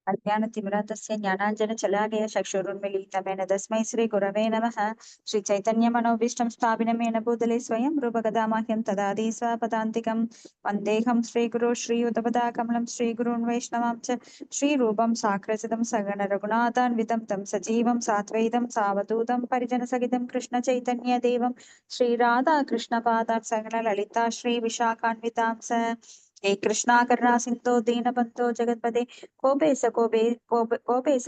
अज्ञानतिमिरातस्य ज्ञानाञ्जनशलाकया चक्षुरुन्मीलितमेन तस्मै श्रीगुरवे नमः। श्रीचैतन्यमनोभीष्टं स्थापिनमेन भूतले स्वयं रूपकथामाह्यं तदादि स्वपदान्तिकं वन्देऽहं श्रीगुरो श्रीयुतपदाकमलं श्रीगुरून् वैष्णवां च श्रीरूपं साग्रजतं सगण रघुनाथान्वितं तं सजीवं साद्वैतं सावधूतं परिजनसहितं कृष्णचैतन्यदेवं श्रीराधा कृष्णपादात् सगण ललिता श्रीविशाखान्वितां स हे कृष्णा करुणा सिन्धो दीनबन्धो जगत्पते कोपेश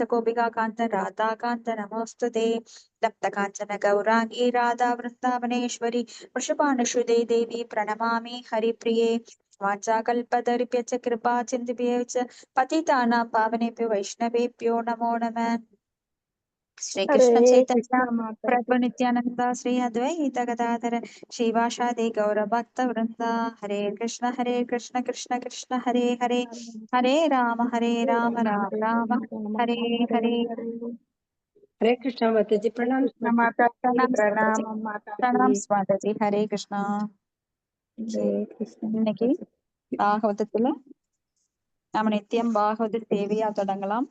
कोपिका कान्त राधा कान्त नमोऽस्तुते तप्त काञ्चन गौराङ्गी राधा वृन्दावनेश्वरी वृषभानुसुते देवी प्रणमामि हरिप्रिये वाञ्छाकल्पतरुभ्यश्च कृपा सिन्धुभ्यः च पतितानां पावनेभ्यो वैष्णवेभ्यो नमो नमः। श्री कृष्ण हरे चैतन्य कृष्णा माता प्रभु जी। नित्यानंद श्री अद्वैत गदाधर श्रीवासादि गौर भक्त वृंदा हरे कृष्ण कृष्ण कृष्ण हरे हरे हरे राम हरे राम राम राम हरे राम राम राम हरे राम हरे हरे। हरे। हरे कृष्णा माता जी, हरे प्रणाम कृष्ण माता जी। माता जी, प्रणाम माता जी। प्रणाम माता प्रणाम जी। माता जी। हरे कृष्णा। हरे कृष्ण माता இன்னைக்கு जी। பாகவதத்துல நம்ம நித்தியம் பாகவத சேவையா தொடங்கலாம்.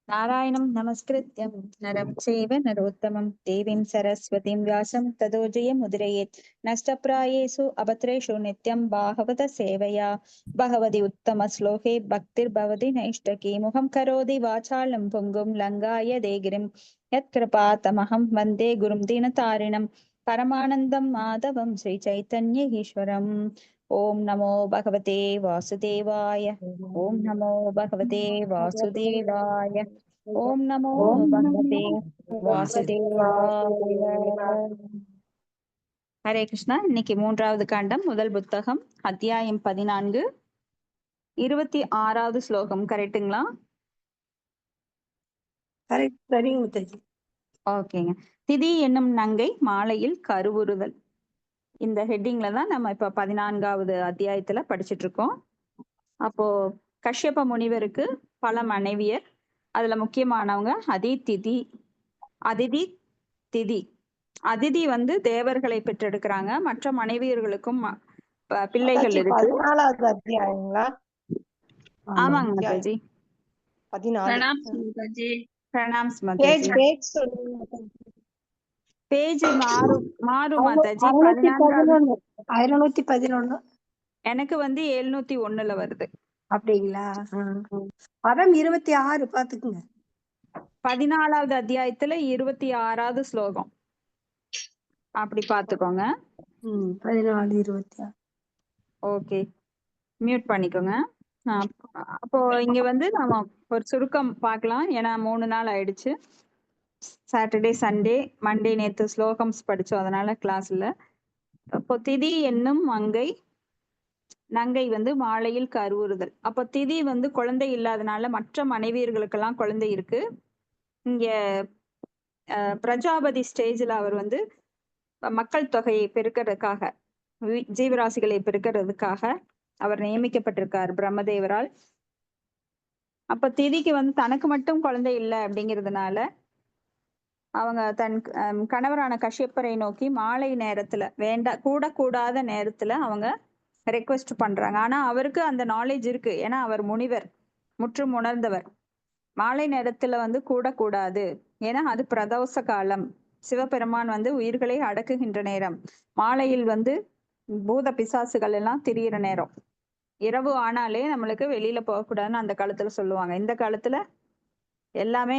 नारायणं नमस्कृत्यं नरं चैव नरोत्तमं देवीं सरस्वतीं व्यासं ततो जयमुदीरयेत्। नष्टप्रायेषु अभद्रेषु नित्यं भागवत सेवया भगवति उत्तमश्लोके भक्तिर्भवति नैष्टकी मुखं करोति वाचालं पुङ्गुं लङ्घाय देगिरिं यत्कृपातमहं वन्दे गुरुं दीनतारिणं परमानन्दं माधवं श्रीचैतन्य ईश्वरम्। ॐ नमो भगवते वासुदेवाय। ॐ नमो भगवते वासुदेवाय। ॐ नमो ओम भगवते नमो भगवते वासुदेवाय. वासुदेवाय। ஹரே கிருஷ்ணா. இன்னைக்கு 3வது காண்டம், முதல் புத்தகம், அத்தியாயம் 14, 26வது ஸ்லோகம். கரெக்டுங்களா? கரெக்ட், சரிங்க மாதா ஜி. ஓகேங்க. திதி என்னும் நங்கை மாலையில் கருவுறுதல். இந்த ஹெட்டிங்ல தான் நம்ம இப்ப 14வது அத்தியாயத்துல படிச்சுட்டு இருக்கோம். அப்போ கஷ்யப முனிவருக்கு பல மனைவியர். அதுல முக்கியமானவங்க அதிதி திதி. அதிதி தேவர்களை பெற்றெடுக்கிறாங்க. மற்ற மனைவியர்களுக்கும் பிள்ளைகள் மாதாஜி, இருக்கு. 14வது அத்தியாயங்களா? ஆமாங்க மாதாஜி. 14. प्रणाम माताजी। Pranams page Mataji. பேஜ் சொல்லுங்க மாதாஜி. பேஜ் மாறும் மாதாஜி. 611. 611. எனக்கு 701ல வருது. அப்படிங்களா? பதம் 26 பாத்துக்குங்க. 14வது அத்தியாயத்துல 26வது ஸ்லோகம். அப்படி பாத்துக்கோங்க. 14, 26. ஓகே, மியூட் பண்ணிக்கோங்க. அப்போ இங்க நாம ஒரு சுருக்கம் பார்க்கலாம். ஏன்னா 3 நாள் ஆயிடுச்சு. சாட்டர்டே சண்டே மண்டே நேத்து ஸ்லோகம்ஸ் படிச்சோம், அதனால கிளாஸ் இல்ல. அப்போ திதி என்னும் நங்கை மாலையில் கருவுறுதல். அப்போ திதி குழந்தை இல்லாதனால மற்ற மனைவியர்களுக்கெல்லாம் குழந்தை இருக்கு. இங்க பிரஜாபதி ஸ்டேஜ்ல அவர் மக்கள் தொகையை பெருக்கிறதுக்காக, ஜீவராசிகளை பெருக்கிறதுக்காக அவர் நியமிக்கப்பட்டிருக்கார் பிரம்மதேவரால். அப்ப திதிக்கு தனக்கு மட்டும் குழந்தை இல்லை அப்படிங்கிறதுனால அவங்க தன் கணவரான கஷ்யப்பரை நோக்கி மாலை நேரத்துல கூடாத நேரத்துல அவங்க ரெக்வெஸ்ட் பண்றாங்க. ஆனா அவருக்கு அந்த நாலேஜ் இருக்கு, ஏன்னா அவர் முனிவர், முற்றும் உணர்ந்தவர். மாலை நேரத்துல கூடக்கூடாது, ஏன்னா அது பிரதோஷ காலம். சிவபெருமான் உயிர்களை அடக்குகின்ற நேரம். மாலையில் பூத பிசாசுகள் எல்லாம் திரியிற நேரம். இரவு ஆனாலே நம்மளுக்கு வெளியில போகக்கூடாதுன்னு அந்த காலத்துல சொல்லுவாங்க. இந்த காலத்துல எல்லாமே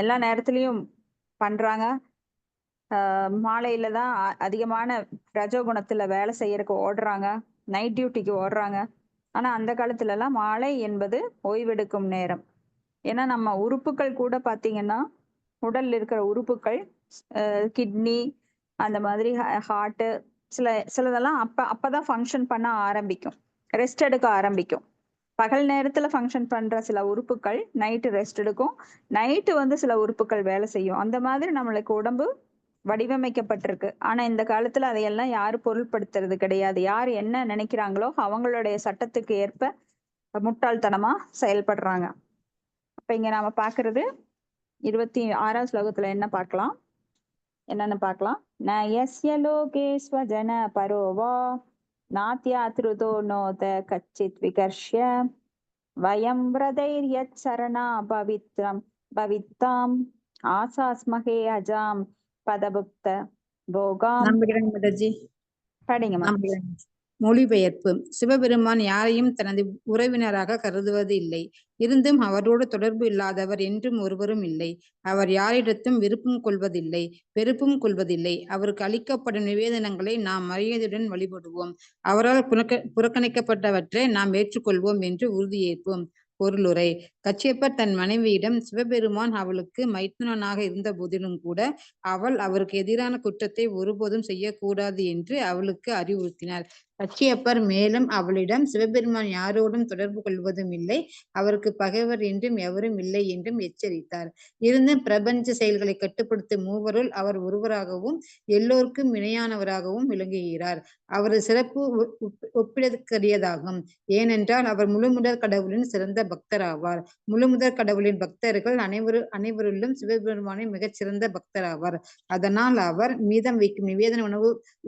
எல்லா நேரத்திலயும் பண்றாங்க. மாலையில தான் அதிகமான ரஜோகுணத்துல வேலை செய்யறதுக்கு ஓடுறாங்க, நைட் டியூட்டிக்கு ஓடுறாங்க. ஆனா அந்த காலத்துல எல்லாம் மாலை என்பது ஓய்வெடுக்கும் நேரம். ஏன்னா நம்ம உறுப்புகள் கூட பாத்தீங்கன்னா, உடல்ல இருக்கிற உறுப்புகள், கிட்னி, அந்த மாதிரி ஹார்ட், சிலதெல்லாம் அப்பதான் ஃபங்க்ஷன் பண்ண ஆரம்பிக்கும், ரெஸ்ட் எடுக்க ஆரம்பிக்கும். பகல் நேரத்துல ஃபங்க்ஷன் பண்ற சில உறுப்புகள் நைட்டு ரெஸ்ட் எடுக்கும், நைட்டு சில உறுப்புகள் வேலை செய்யும். அந்த மாதிரி நம்மளுக்கு உடம்பு வடிவமைக்கப்பட்டிருக்கு. ஆனா இந்த காலத்துல அதையெல்லாம் யாரும் பொருள்படுத்துறது கிடையாது. யார் என்ன நினைக்கிறாங்களோ அவங்களுடைய சட்டத்துக்கு ஏற்ப முட்டாள்தனமா செயல்படுறாங்க. அப்ப இங்க நாம பாக்குறது 26வது ஸ்லோகத்துல என்னன்னு பார்க்கலாம். ந யஸ்ய லோகே ஸ்வஜன பரோவா நாத்யாத்ருதோ நோத கச்சித் விகர்ஷ்ய வயம் விரதைர்யச்சரணா பவித்தாம் ஆசாஸ்மகே அஜாம் பதபுக்த போகாம். நம்புகிறேன் மாதாஜி. படிங்கம்மா. நம்புகிறேன். மொழிபெயர்ப்பு. சிவபெருமான் யாரையும் தனது உறவினராக கருதுவது இல்லை. இருந்தும் அவரோடு தொடர்பு இல்லாதவர் என்றும் ஒருவரும் இல்லை. அவர் யாரிடத்தும் விருப்பம் கொள்வதில்லை, வெறுப்பும் கொள்வதில்லை. அவருக்கு அளிக்கப்படும் நிவேதனங்களை நாம் மரியாதையுடன் வழிபடுவோம். அவரால் புறக்கணிக்கப்பட்டவற்றை நாம் ஏற்றுக்கொள்வோம் என்று உறுதியேற்போம். பொருளுரை. கச்சியப்பர் தன் மனைவியிடம் சிவபெருமான் அவளுக்கு மைத்துனனாக இருந்த போதிலும் கூட அவள் அவருக்கு எதிரான குற்றத்தை ஒருபோதும் செய்யக்கூடாது என்று அவளுக்கு அறிவுறுத்தினார். கச்சியப்பர் மேலும் அவளிடம் சிவபெருமான் யாரோடும் தொடர்பு கொள்வதும் இல்லை, அவருக்கு பகைவர் என்றும் எவரும் இல்லை என்றும் எச்சரித்தார். இருந்தும் பிரபஞ்ச செயல்களை கட்டுப்படுத்தும் மூவருள் அவர் ஒருவராகவும் எல்லோருக்கும் இணையானவராகவும் விளங்குகிறார். அவரது சிறப்பு ஒப்பிடற்கரியதாகும். ஏனென்றால் அவர் முழுமுதற் கடவுளின் சிறந்த பக்தர் ஆவார். முழுமுதற் கடவுளின் பக்தர்கள் அனைவருள்ளும் சிவபெருமானை மிகச்சிறந்த பக்தர் ஆவார். அதனால் அவர் மீதம் வைக்கும் நிவேதன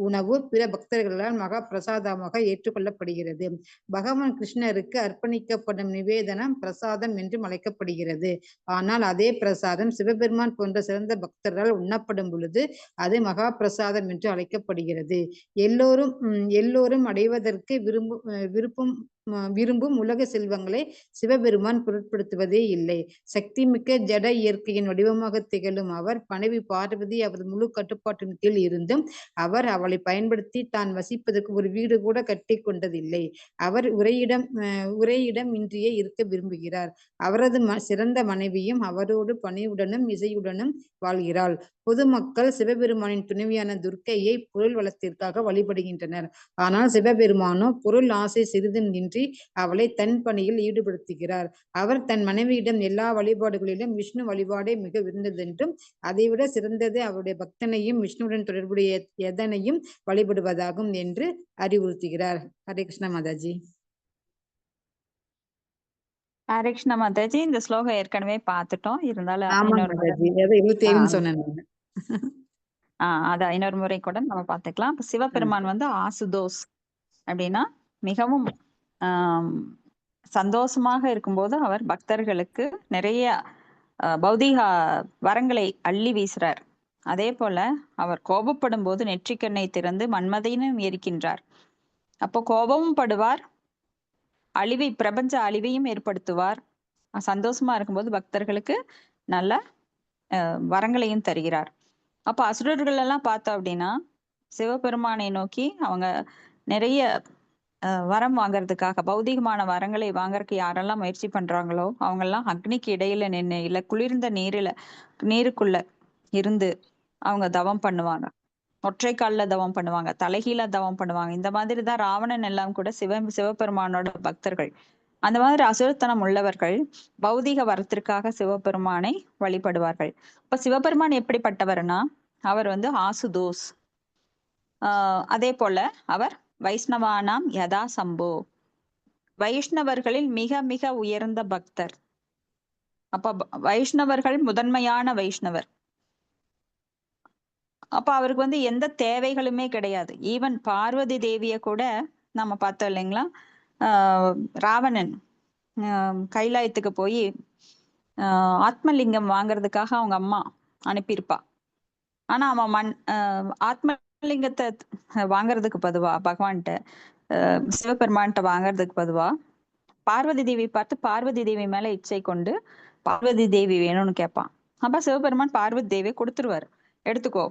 உணவு பிற பக்தர்களால் மகா பிரசாதமாக ஏற்றுக்கொள்ளப்படுகிறது. பகவான் கிருஷ்ணருக்கு அர்ப்பணிக்கப்படும் நிவேதனம் பிரசாதம் என்றும் அழைக்கப்படுகிறது. ஆனால் அதே பிரசாதம் சிவபெருமான் போன்ற சிறந்த பக்தர்களால் உண்ணப்படும் பொழுது அது மகா பிரசாதம் என்று அழைக்கப்படுகிறது. எல்லோரும் அடைவதற்கு விரும்பும் உலக செல்வங்களை சிவபெருமான் பொருட்படுத்துவதே இல்லை. சக்தி மிக்க ஜட இயற்கையின் வடிவமாக திகழும் அவர் மனைவி பார்வதி அவர் முழு கட்டுப்பாட்டின் கீழ் இருந்தும் அவர் அவளை பயன்படுத்தி தான் வசிப்பதற்கு ஒரு வீடு கூட கட்டி கொண்டதில்லை. அவர் உரையிடம் இன்றியே இருக்க விரும்புகிறார். அவரது சிறந்த மனைவியும் அவரோடு பணிவுடனும் இசையுடனும் வாழ்கிறாள். பொதுமக்கள் சிவபெருமானின் துணைவியான துர்க்கையை பொருள் வளத்திற்காக வழிபடுகின்றனர். ஆனால் சிவபெருமானோ பொருள் ஆசை சிறிதும் இன்றி அவளை தன் பணியில் ஈடுபடுத்துகிறார். அவர் தன் மனைவியிடம் எல்லா வழிபாடுகளிலும் விஷ்ணு வழிபாடே மிக விருந்ததென்றும் அதைவிட சிறந்தது அவருடைய பக்தனையும் விஷ்ணுவுடன் தொடர்புடைய எதனையும் வழிபடுவதாகும் என்று அறிவுறுத்துகிறார். ஹரே கிருஷ்ண மாதாஜி. ஹரே கிருஷ்ண மாதாஜி. இந்த ஸ்லோகம் ஏற்கனவே பார்த்துட்டோம். இருந்தாலும் அதான் இன்னொரு முறை கூட நம்ம பார்த்துக்கலாம். சிவபெருமான் ஆசுதோஸ் அப்படின்னா மிகவும் சந்தோஷமாக இருக்கும்போது அவர் பக்தர்களுக்கு நிறைய பௌதிக வரங்களை அள்ளி வீசுறார். அதே போல அவர் கோபப்படும் போது நெற்றிக்கண்ணை திறந்து மன்மதையினும் எரிக்கின்றார். அப்போ கோபமும் படுவார், பிரபஞ்ச அழிவையும் ஏற்படுத்துவார். சந்தோஷமா இருக்கும்போது பக்தர்களுக்கு நல்ல வரங்களையும் தருகிறார். அப்ப அசுரர்கள் எல்லாம் பார்த்தோம் அப்படின்னா சிவபெருமானை நோக்கி அவங்க நிறைய வரம் வாங்கறதுக்காக பௌதிகமான வரங்களை வாங்கறதுக்கு யாரெல்லாம் முயற்சி பண்றாங்களோ அவங்க எல்லாம் அக்னிக்கு இடையில நின்று இல்ல குளிர்ந்த நீருக்குள்ள இருந்து அவங்க தவம் பண்ணுவாங்க. ஒற்றை கால்ல தவம் பண்ணுவாங்க, தலைகீழ தவம் பண்ணுவாங்க. இந்த மாதிரிதான் ராவணன் எல்லாம் கூட சிவபெருமானோட பக்தர்கள். அந்த மாதிரி அசுரத்தனம் உள்ளவர்கள் பௌதிக வரத்திற்காக சிவபெருமானை வழிபடுவார்கள். இப்ப சிவபெருமான் எப்படிப்பட்டவர்னா அவர் ஆசுதோஸ். அதே போல அவர் வைஷ்ணவானாம் யதா சம்போ, வைஷ்ணவர்களில் மிக மிக உயர்ந்த பக்தர். அப்ப வைஷ்ணவர்கள் முதன்மையான வைஷ்ணவர். அப்ப அவருக்கு எந்த தேவைகளுமே கிடையாது. ஈவன் பார்வதி தேவிய கூட நம்ம பார்த்தோம் இல்லைங்களா, ராவணன் கைலாயத்துக்கு போய் ஆத்மலிங்கம் வாங்கறதுக்காக அவங்க அம்மா அனுப்பியிருப்பா. ஆனா அவன் ஆத்மலிங்கத்தை வாங்கறதுக்கு பதுவா பகவான்கிட்ட சிவபெருமான்கிட்ட வாங்கறதுக்கு பதுவா பார்வதி தேவி பார்த்து பார்வதி தேவி மேல இச்சை கொண்டு பார்வதி தேவி வேணும்னு கேட்பான். அப்ப சிவபெருமான் பார்வதி தேவியை கொடுத்துருவாரு, எடுத்துக்கோ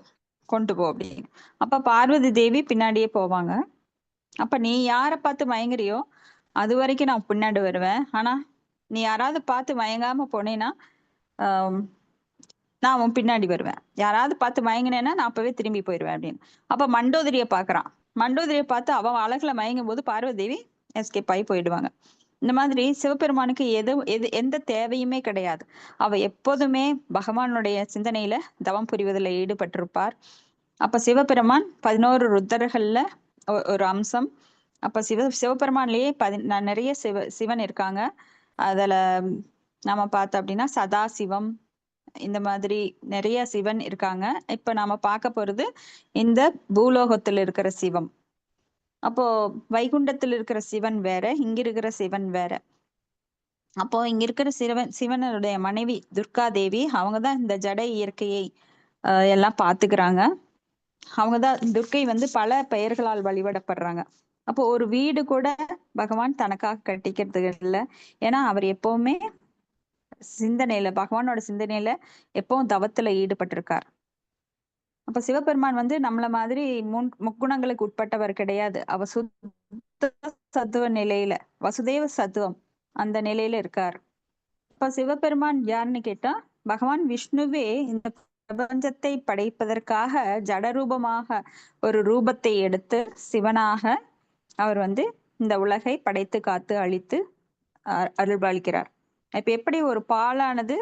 கொண்டு போ அப்படின்னு. அப்ப பார்வதி தேவி பின்னாடியே போவாங்க. அப்ப நீ யார பார்த்து மயங்குறியோ அது வரைக்கும் நான் பின்னாடி வருவேன், ஆனா நீ யாராவது பார்த்து மயங்காம போனேன்னா நான் உன் பின்னாடி வருவேன். யாராவது பார்த்து மயங்கினேன்னா நான் அப்பவே திரும்பி போயிடுவேன் அப்படின்னு. அப்ப மண்டோதரிய பாக்குறான். மண்டோதரிய பார்த்து அவன் அழகுல மயங்கும் போது பார்வதி தேவி எஸ்கேப் ஆகி போயிடுவாங்க. இந்த மாதிரி சிவபெருமானுக்கு எந்த தேவையுமே கிடையாது. அவ எப்போதுமே பகவானுடைய சிந்தனையில தவம் புரிவதில் ஈடுபட்டிருப்பார். அப்ப சிவபெருமான் 11 ருத்ரர்கள்ல ஒரு அம்சம். அப்ப சிவபெருமான்லயே நிறைய சிவன் இருக்காங்க. அதுல நாம பார்த்தோம் அப்படின்னா சதாசிவம், இந்த மாதிரி நிறைய சிவன் இருக்காங்க. இப்ப நாம பார்க்க போறது இந்த பூலோகத்தில் இருக்கிற சிவம். அப்போ வைகுண்டத்தில் இருக்கிற சிவன் வேற, இங்க இருக்கிற சிவன் வேற. அப்போ இங்க இருக்கிற சிவனுடைய மனைவி துர்கா தேவி அவங்கதான் இந்த ஜட இயற்கையை எல்லாம் பாத்துக்கிறாங்க. அவங்கதான் துர்க்கை வந்து பல பெயர்களால் வழிபடப்படுறாங்க. அப்போ ஒரு வீடு கூட பகவான் தனக்காக கட்டிக்கிறது இல்லை. ஏன்னா அவர் எப்பவுமே பகவானோட சிந்தனையில எப்பவும் தவத்துல ஈடுபட்டிருக்கார். அப்ப சிவபெருமான் வந்து நம்மள மாதிரி முக்குணங்களுக்கு உட்பட்டவர் கிடையாது. அவர் சுத்த சத்துவ நிலையில, வசுதேவ சத்துவம் அந்த நிலையில இருக்கார். இப்ப சிவபெருமான் யாருன்னு கேட்டா பகவான் விஷ்ணுவே இந்த பிரபஞ்சத்தை படைப்பதற்காக ஜடரூபமாக ஒரு ரூபத்தை எடுத்து சிவனாக அவர் வந்து இந்த உலகை படைத்து காத்து அழித்து அருள்பாலிக்கிறார். இப்ப எப்படி ஒரு பாலானது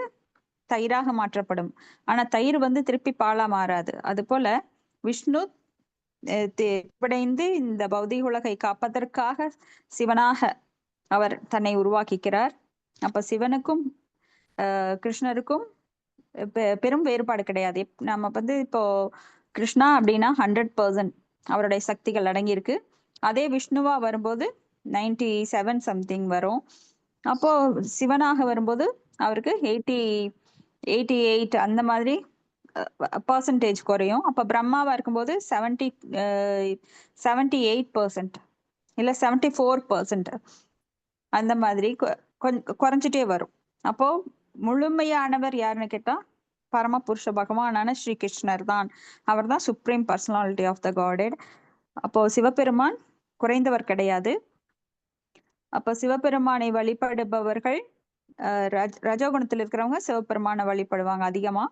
தயிராக மாற்றப்படும், ஆனா தயிர் வந்து திருப்பி பாலா மாறாது. அது போல விஷ்ணு படைந்து இந்த பௌதிக உலகை காப்பதற்காக சிவனாக அவர் தன்னை உருவாக்கிக்கிறார். அப்ப சிவனுக்கும் கிருஷ்ணருக்கும் பெரும் வேறுபாடு கிடையாது. நம்ம வந்து இப்போ கிருஷ்ணா அப்படின்னா 100% அவருடைய சக்திகள் அடங்கியிருக்கு. அதே விஷ்ணுவா வரும்போது 97 சம்திங் வரும். அப்போ சிவனாக வரும்போது அவருக்கு 88 அந்த மாதிரி பர்சன்டேஜ் குறையும். அப்ப பிரம்மாவா இருக்கும்போது 78% இல்ல 74% அந்த மாதிரி குறைஞ்சிட்டே வரும். அப்போ முழுமையானவர் யாருன்னு கேட்டா பரமபுருஷ பகவானான ஸ்ரீ கிருஷ்ணர் தான். அவர் தான் சுப்ரீம் பர்சனாலிட்டி ஆஃப் த காடெட். அப்போ சிவபெருமான் குறைந்தவர் கிடையாது. அப்ப சிவபெருமானை வழிபடுபவர்கள் ரஜோகுணத்தில் இருக்கிறவங்க சிவபெருமானை வழிபடுவாங்க அதிகமா.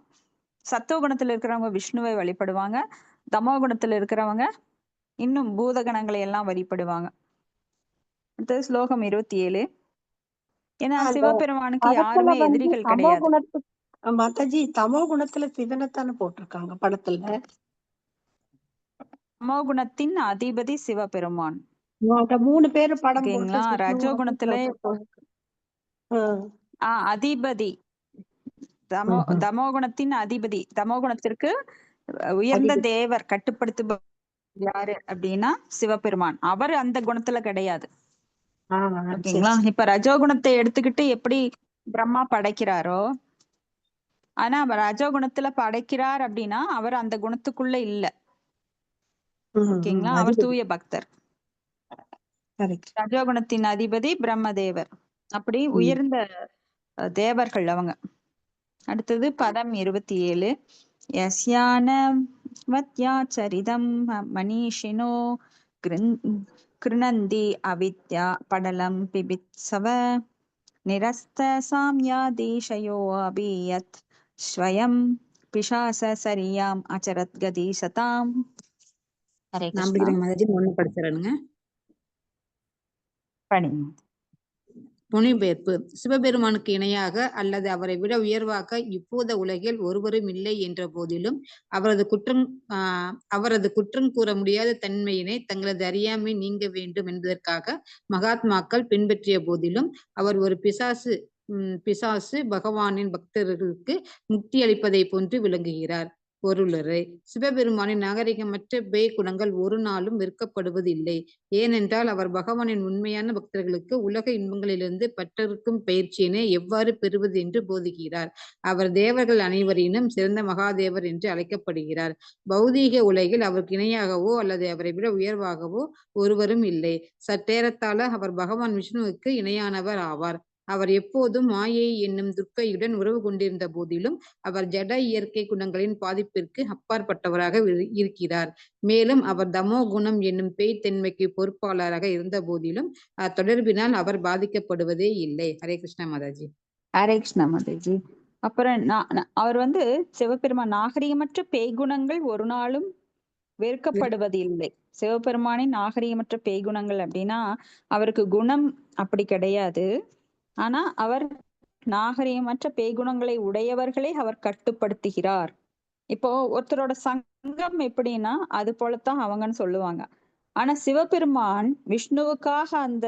சத்துவ குணத்துல இருக்கிறவங்க விஷ்ணுவை வழிபடுவாங்க. தமோ குணத்துல இருக்கிறவங்க இன்னும் பூதகணங்களை எல்லாம் வழிபடுவாங்க. அடுத்தது ஸ்லோகம் 27. ஏன்னா சிவபெருமானுக்கு யாருமே எதிரிகள் கிடையாது. மாதாஜி தமோ குணத்துல சிவனைத்தானே போட்டிருக்காங்க படத்துல. தமோ குணத்தின் அதிபதி சிவபெருமான். 3 பேரு படம் ஓகேங்களா? ரஜோகுணத்துல அதிபதி தமோகுணத்தின் அதிபதி. தமோகுணத்திற்கு உயர்ந்த தேவர் கட்டுப்படுத்து யாரு அப்படின்னா சிவபெருமான். அவர் அந்த குணத்துல கிடையாது. ஓகேங்களா? இப்ப ரஜோகுணத்தை எடுத்துக்கிட்டு எப்படி பிரம்மா படைக்கிறாரோ, ஆனா அவர் ரஜோகுணத்துல படைக்கிறார் அப்படின்னா அவர் அந்த குணத்துக்குள்ள இல்ல. ஓகேங்களா? அவர் தூய பக்தர். ரஜோகுணத்தின் அதிபதி பிரம்மதேவர். அப்படி உயர்ந்த தேவர்கள் அவங்க. அடுத்தது பதம் 27. யஸ்யான வத்யாச்சரிதம் மனிஷினோ கிருணந்தி அவித்யா படலம் பிபித்சவ நிரஸ்த சாம்யாதீஷயோ அபியத் ஸ்வயம் பிசாச சரியாம் அச்சரத் கதி சதாம். படிச்சிடணுங்க. படிங்க. மொழிபெயர்ப்பு. சிவபெருமானுக்கு இணையாக அல்லது அவரை விட உயர்வாக இப்போத உலகில் ஒருவரும் இல்லை என்ற போதிலும் அவரது குற்றம் கூற முடியாத தன்மையினை தங்களது அறியாமை நீங்க வேண்டும் என்பதற்காக மகாத்மாக்கள் பின்பற்றிய போதிலும் அவர் ஒரு பிசாசு பகவானின் பக்தர்களுக்கு முக்தி அளிப்பதை போன்று விளங்குகிறார். பொருளுரை. சிவபெருமானின் நாகரிகமற்ற பேய் குணங்கள் ஒரு நாளும் வெறுக்கப்படுவதில்லை. ஏனென்றால் அவர் பகவானின் உண்மையான பக்தர்களுக்கு உலக இன்பங்களிலிருந்து பற்றிருக்கும் பயிற்சியினை எவ்வாறு பெறுவது என்று போதிக்கிறார். அவர் தேவர்கள் அனைவரினும் சிறந்த மகாதேவர் என்று அழைக்கப்படுகிறார். பௌதீக உலகில் அவருக்கு இணையாகவோ அல்லது அவரை விட உயர்வாகவோ ஒருவரும் இல்லை. சற்றேறத்தாழ அவர் பகவான் விஷ்ணுவுக்கு இணையானவர் ஆவார். அவர் எப்போதும் மாயை என்னும் துர்க்கையுடன் உறவு கொண்டிருந்த போதிலும் அவர் ஜட இயற்கை குணங்களின் பாதிப்பிற்கு அப்பாற்பட்டவராக இருக்கிறார். மேலும் அவர் தமோ குணம் என்னும் பேய்த்தன்மைக்கு பொறுப்பாளராக இருந்த போதிலும் தொடர்பினால் அவர் பாதிக்கப்படுவதே இல்லை. ஹரே கிருஷ்ணா மாதாஜி. ஹரே கிருஷ்ணா மாதாஜி. அப்புறம் அவர் வந்து சிவபெருமான் நாகரிகமற்ற பேய்குணங்கள் ஒரு நாளும் வெறுக்கப்படுவது இல்லை. சிவபெருமானின் நாகரிகமற்ற பேய்குணங்கள் அப்படின்னா அவருக்கு குணம் அப்படி கிடையாது. ஆனா அவர் நாகரிகமற்ற பேய்குணங்களை உடையவர்களை அவர் கட்டுப்படுத்துகிறார். இப்போ ஒருத்தரோட சங்கம் எப்படின்னா அது போலத்தான் அவங்கன்னு சொல்லுவாங்க. ஆனா சிவபெருமான் விஷ்ணுவுக்காக அந்த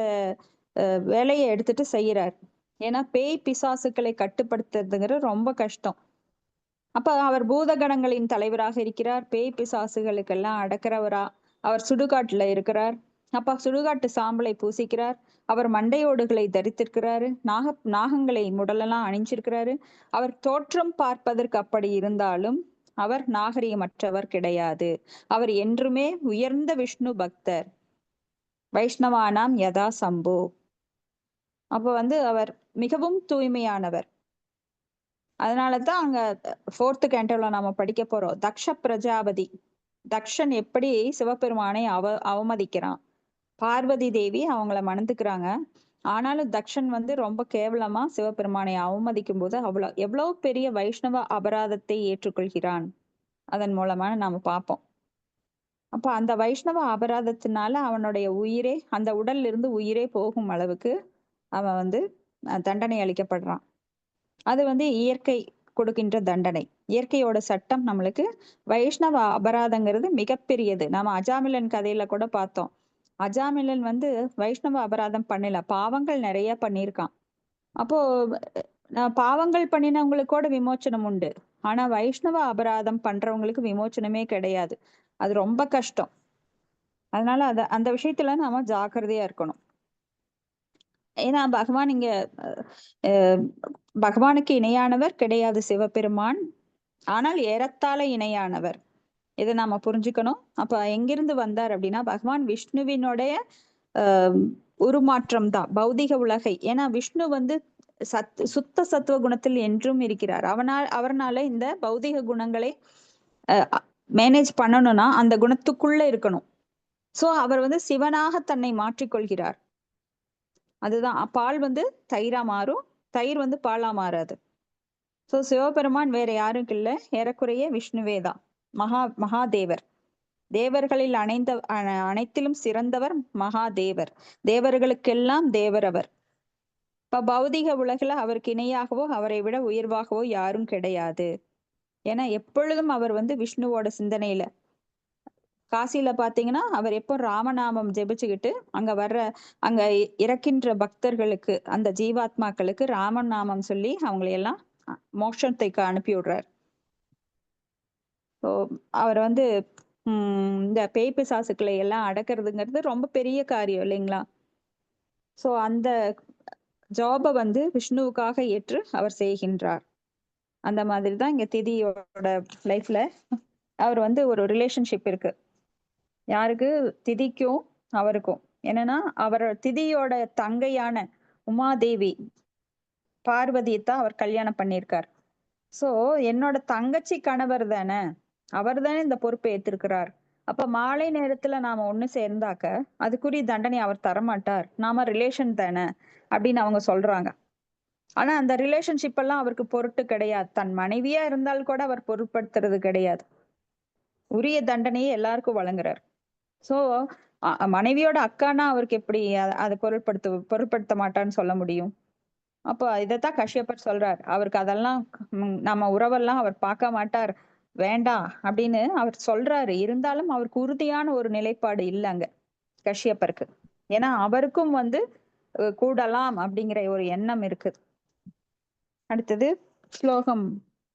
வேலையை எடுத்துட்டு செய்யறார். ஏன்னா பேய் பிசாசுக்களை கட்டுப்படுத்துறதுங்கிறது ரொம்ப கஷ்டம். அப்ப அவர் பூதகணங்களின் தலைவராக இருக்கிறார். பேய் பிசாசுகளுக்கெல்லாம் அடக்கிறவரா அவர் சுடுகாட்டுல இருக்கிறார். அப்ப சுடுகாட்டு சாம்பலை பூசிக்கிறார். அவர் மண்டையோடுகளை தரித்திருக்கிறாரு. நாகங்களை முடலெல்லாம் அணிஞ்சிருக்கிறாரு. அவர் தோற்றம் பார்ப்பதற்கு அப்படி இருந்தாலும் அவர் நாகரிகமற்றவர் கிடையாது. அவர் என்றுமே உயர்ந்த விஷ்ணு பக்தர். வைஷ்ணவானாம் யதா சம்போ. அப்ப வந்து அவர் மிகவும் தூய்மையானவர். அதனாலதான் அங்க 4th கேண்டோல நாம படிக்க போறோம். தக்ஷ பிரஜாபதி, தக்ஷன் எப்படி சிவபெருமானை அவமதிக்கிறான். பார்வதி தேவி அவங்கள மணந்துக்கிறாங்க. ஆனாலும் தக்ஷன் வந்து ரொம்ப கேவலமா சிவபெருமானை அவமதிக்கும் போது எவ்வளவு பெரிய வைஷ்ணவ அபராதத்தை ஏற்றுக்கொள்கிறான். அதன் மூலமா நாம பார்ப்போம். அப்ப அந்த வைஷ்ணவ அபராதத்தினால அவனுடைய உயிரே, அந்த உடல்ல இருந்து உயிரே போகும் அளவுக்கு அவன் வந்து தண்டனை அளிக்கப்படுறான். அது வந்து இயற்கை கொடுக்கின்ற தண்டனை. இயற்கையோட சட்டம் நம்மளுக்கு வைஷ்ணவ அபராதங்கிறது மிகப்பெரியது. நாம அஜாமிலன் கதையில கூட பார்த்தோம். அஜாமிலன் வந்து வைஷ்ணவ அபராதம் பண்ணல, பாவங்கள் நிறைய பண்ணியிருக்கான். அப்போ பாவங்கள் பண்ணினவங்களுக்கு கூட விமோச்சனம் உண்டு. ஆனா வைஷ்ணவ அபராதம் பண்றவங்களுக்கு விமோச்சனமே கிடையாது. அது ரொம்ப கஷ்டம். அதனால அந்த விஷயத்துல நாம ஜாக்கிரதையா இருக்கணும். ஏன்னா பகவான் இங்க பகவானுக்கு இணையானவர் கிடையாது சிவபெருமான். ஆனால் ஏறத்தாழ இணையானவர். இதை நாம புரிஞ்சுக்கணும். அப்ப எங்கிருந்து வந்தார் அப்படின்னா பகவான் விஷ்ணுவினுடைய உருமாற்றம் தான் பௌதிக உலகை. ஏன்னா விஷ்ணு வந்து சுத்த சத்துவ குணத்தில் என்றும் இருக்கிறார். அவர்னால இந்த பௌதிக குணங்களை மேனேஜ் பண்ணணும்னா அந்த குணத்துக்குள்ள இருக்கணும். சோ அவர் வந்து சிவனாக தன்னை மாற்றிக்கொள்கிறார். அதுதான் பால் வந்து தயிரா மாறும், தயிர் வந்து பாலா மாறாது. சோ சிவபெருமான் வேற யாரும் இல்ல, ஏறக்குறைய விஷ்ணுவே தான். மகாதேவர். தேவர்களில் அனைத்திலும் சிறந்தவர் மகாதேவர். தேவர்களுக்கெல்லாம் தேவர் அவர். இப்ப பௌதிக உலகில அவருக்கு இணையாகவோ அவரை விட உயர்வாகவோ யாரும் கிடையாது. ஏன்னா எப்பொழுதும் அவர் வந்து விஷ்ணுவோட சிந்தனையில. காசியில பாத்தீங்கன்னா அவர் எப்போ ராமநாமம் ஜெபிச்சுக்கிட்டு அங்க இறக்கின்ற பக்தர்களுக்கு, அந்த ஜீவாத்மாக்களுக்கு ராமநாமம் சொல்லி அவங்களையெல்லாம் மோட்சத்துக்கு அனுப்பி விடுறார். அவர் வந்து இந்த பேய் பிசாசுக்களை எல்லாம் அடக்கிறதுங்கிறது ரொம்ப பெரிய காரியம் இல்லைங்களா? சோ அந்த ஜாபை வந்து விஷ்ணுவுக்காக ஏற்று அவர் செய்கின்றார். அந்த மாதிரிதான் இங்க திதியோட லைஃப்ல அவர் வந்து ஒரு ரிலேஷன்ஷிப் இருக்கு. யாருக்கு? திதிக்கும் அவருக்கும். என்னன்னா அவர் திதியோட தங்கையான உமாதேவி பார்வதியை தான் அவர் கல்யாணம் பண்ணியிருக்கார். சோ என்னோட தங்கச்சி கணவர் தானே, அவர் தானே இந்த பொறுப்பை ஏற்றிருக்கிறார். அப்ப மாலை நேரத்துல நாம ஒண்ணு சேர்ந்தாக்க அதுக்குரிய தண்டனை அவர் தரமாட்டார். நாம ரிலேஷன் தானே அப்படின்னு அவங்க சொல்றாங்க. ஆனா அந்த ரிலேஷன்ஷிப் எல்லாம் அவருக்கு பொருட்டு கிடையாது. தன் மனைவியா இருந்தால் கூட அவர் பொருட்படுத்துறது கிடையாது. உரிய தண்டனையை எல்லாருக்கும் வழங்குறார். சோ மனைவியோட அக்கானா அவருக்கு எப்படி அதை பொருட்படுத்த மாட்டான்னு சொல்ல முடியும்? அப்போ இதைத்தான் கஷ்யப்பர் சொல்றார். அவருக்கு அதெல்லாம் நம்ம உறவெல்லாம் அவர் பார்க்க மாட்டார், வேண்டாம் அப்படின்னு அவர் சொல்றாரு. இருந்தாலும் அவருக்கு உறுதியான ஒரு நிலைப்பாடு இல்லைங்க கஷ்யப்பருக்கு. ஏன்னா அவருக்கும் வந்து கூடலாம் அப்படிங்கிற ஒரு எண்ணம் இருக்கு. அடுத்தது ஸ்லோகம்